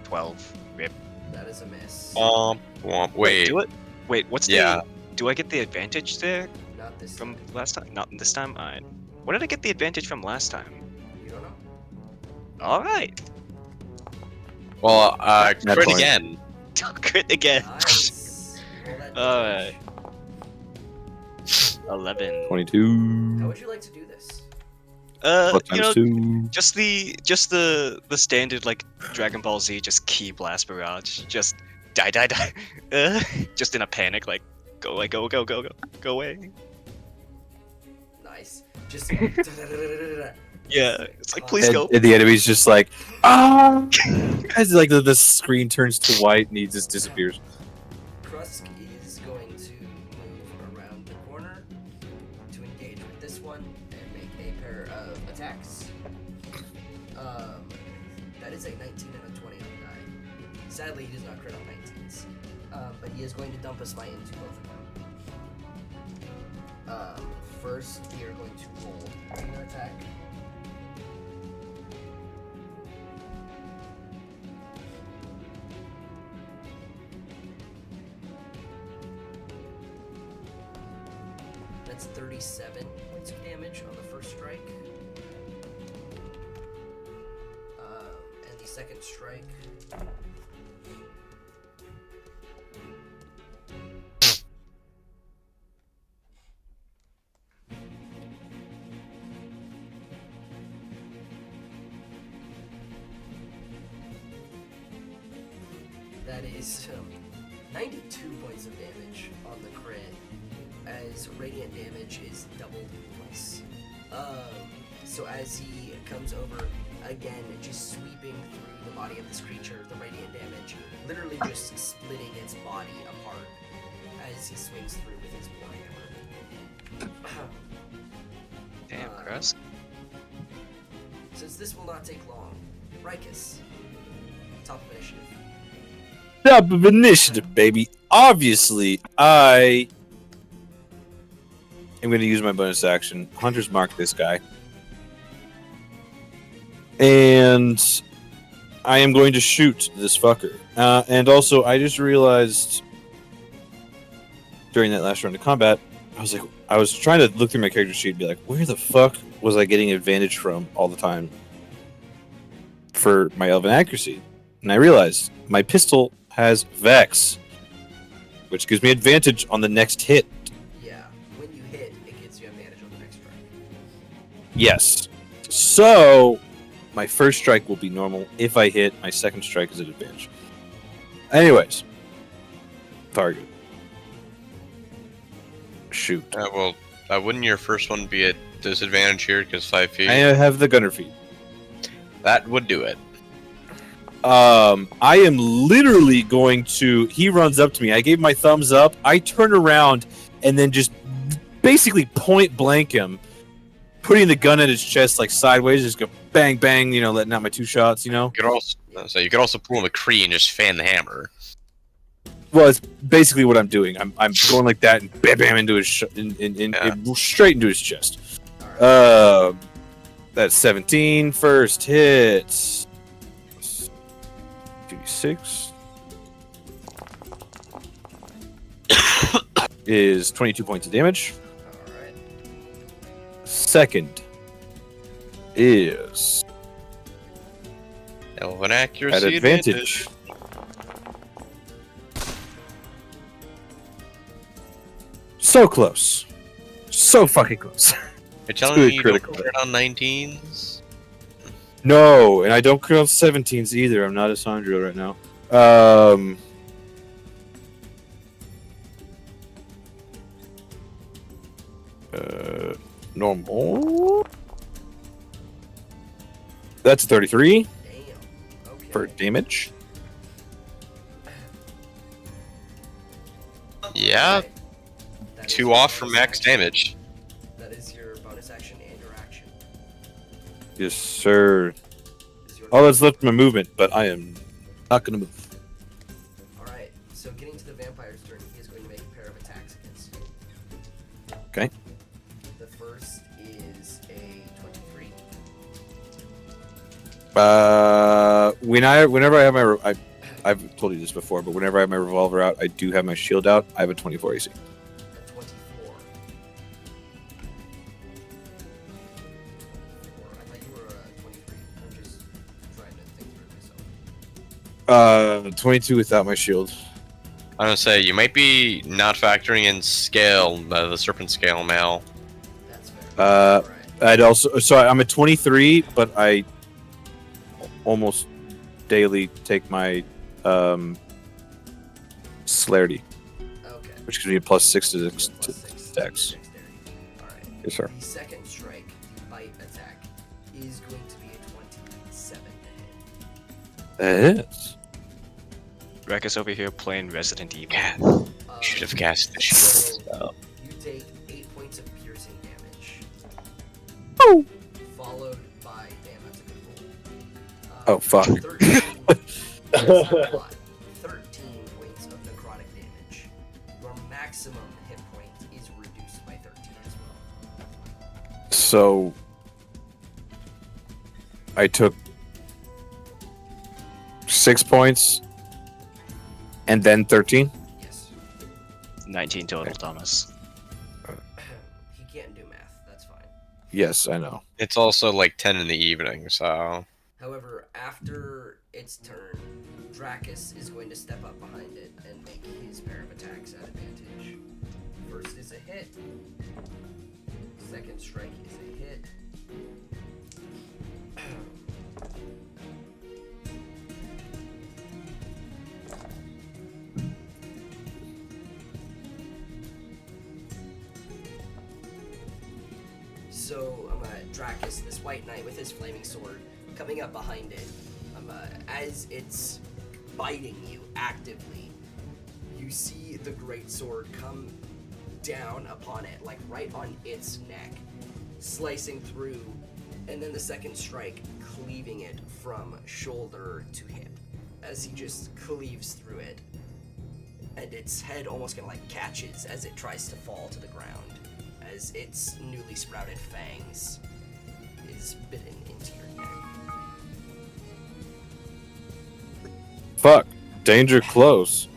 12. Rip. That is a miss. Wait. Do it. Wait, what's Yeah. the? Do I get the advantage there Not this from time. last time? Not this time. Alright. What did I get the advantage from last time? You don't know? All right. Well, Nat crit 20. again. Crit again. Nice. Roll that Alright. damage. 11. 22. How would you like to do this? What You know, times 2? just the standard like Dragon Ball Z, just key blast barrage, just die, just in a panic, like go away, go away. Nice. Just. Yeah, it's like please go. And the enemy's just like, ah! As like the screen turns to white and he just disappears. Krusk is going to move around the corner to engage with this one and make a pair of attacks. That is a 19 and a 20 on the die. Sadly, he does not crit on 19s, but he is going to dump a smite into both of them. First, we are going to roll an attack. That's 37 points of damage on the first strike. And the second strike. That is 92 points of damage on the crit, as radiant damage is doubled twice. So as he comes over again, just sweeping through the body of this creature, the radiant damage literally just splitting its body apart as he swings through with his warhammer. Damn, Krusk. Since this will not take long, Rikus, top of initiative. Top of initiative, baby. Obviously, I am going to use my bonus action. Hunter's Mark this guy. And I am going to shoot this fucker. And also, I just realized during that last round of combat, I was trying to look through my character sheet and be like, where the fuck was I getting advantage from all the time for my elven accuracy? And I realized my pistol has Vex, which gives me advantage on the next hit. Yeah, when you hit, it gives you advantage on the next strike. Yes. So my first strike will be normal. If I hit, my second strike is an advantage. Anyways, target. Shoot. Well, wouldn't your first one be at disadvantage here because 5 feet? I have the gunner feet. That would do it. I am literally going to. He runs up to me. I gave my thumbs up. I turn around and then just basically point blank him, putting the gun at his chest like sideways. Just go bang bang. Letting out my 2 shots. You could also pull a McCree and just fan the hammer. Well, it's basically what I'm doing. I'm going like that and bam bam into his straight into his chest. That's 17. First hit. 2d6 is 22 points of damage. Alright. Second is Elven accuracy at advantage. So close. So fucking close. You're telling good me you don't critical. crit on 19s? No, and I don't crit on 17s either. I'm not a Sandro right now. Normal. That's 33 Damn. Okay. for damage. Yeah, Alright. That is 2 your off from bonus max action. damage. That is your bonus action and your action. Yes, sir. Is your All that's left of my movement, but I am not going to move. Alright, so getting to the vampire's turn, he is going to make a pair of attacks against you. Okay. The first is a 23. whenever I have I've told you this before, but whenever I have my revolver out, I do have my shield out. I have a 24 AC. A 24. I thought you were a 23. I'm just trying to think through myself. 22 without my shield. I'm gonna say you might be not factoring in scale, the serpent scale mail. That's fair. Uh, Alright. I'd also I'm a 23, but I almost daily take my celerity, Okay. which gives me a +6 to Plus 6 to dex. dexterity. Alright. Yes, sir. The second strike, the bite attack, is going to be a 27 to hit. That is. Rekus over here playing Resident Evil. Yeah, should have cast the shield. So, you take 8 points of piercing damage. Oh. Followed by, damn, that's a good roll. Oh, fuck. 13, that's not a lot. 13 points of necrotic damage. Your maximum hit point is reduced by 13 as well. So I took 6 points and then 13. Yes. 19 total, Thomas. He can't do math, that's fine. Yes, I know. It's also like 10 in the evening, so However, after its turn, Dracus is going to step up behind it and make his pair of attacks at advantage. First is a hit. Second strike is a hit. So, Dracus, this white knight with his flaming sword, coming up behind it, as it's biting you actively, you see the great sword come down upon it, like right on its neck, slicing through, and then the second strike cleaving it from shoulder to hip, as he just cleaves through it, and its head almost kind of like catches as it tries to fall to the ground, as its newly sprouted fangs is bitten into your neck. Fuck. Danger close.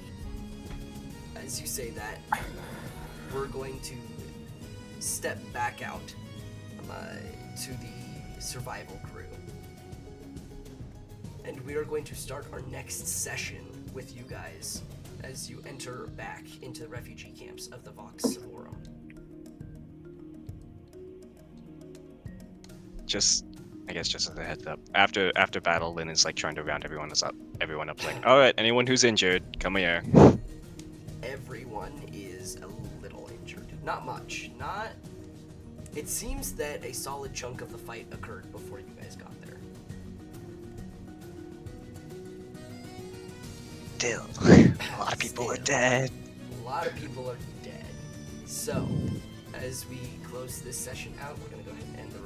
As you say that, we're going to step back out to the survival crew. And we are going to start our next session with you guys as you enter back into the refugee camps of the Vox Savorum. I guess just as a heads up. After battle, Lynn is like trying to round everyone up like, alright, anyone who's injured, come here. Everyone is a little injured. Not much. It seems that a solid chunk of the fight occurred before you guys got there. Still, a lot of people are dead. A lot of people are dead. So, as we close this session out, we're going to go ahead and end the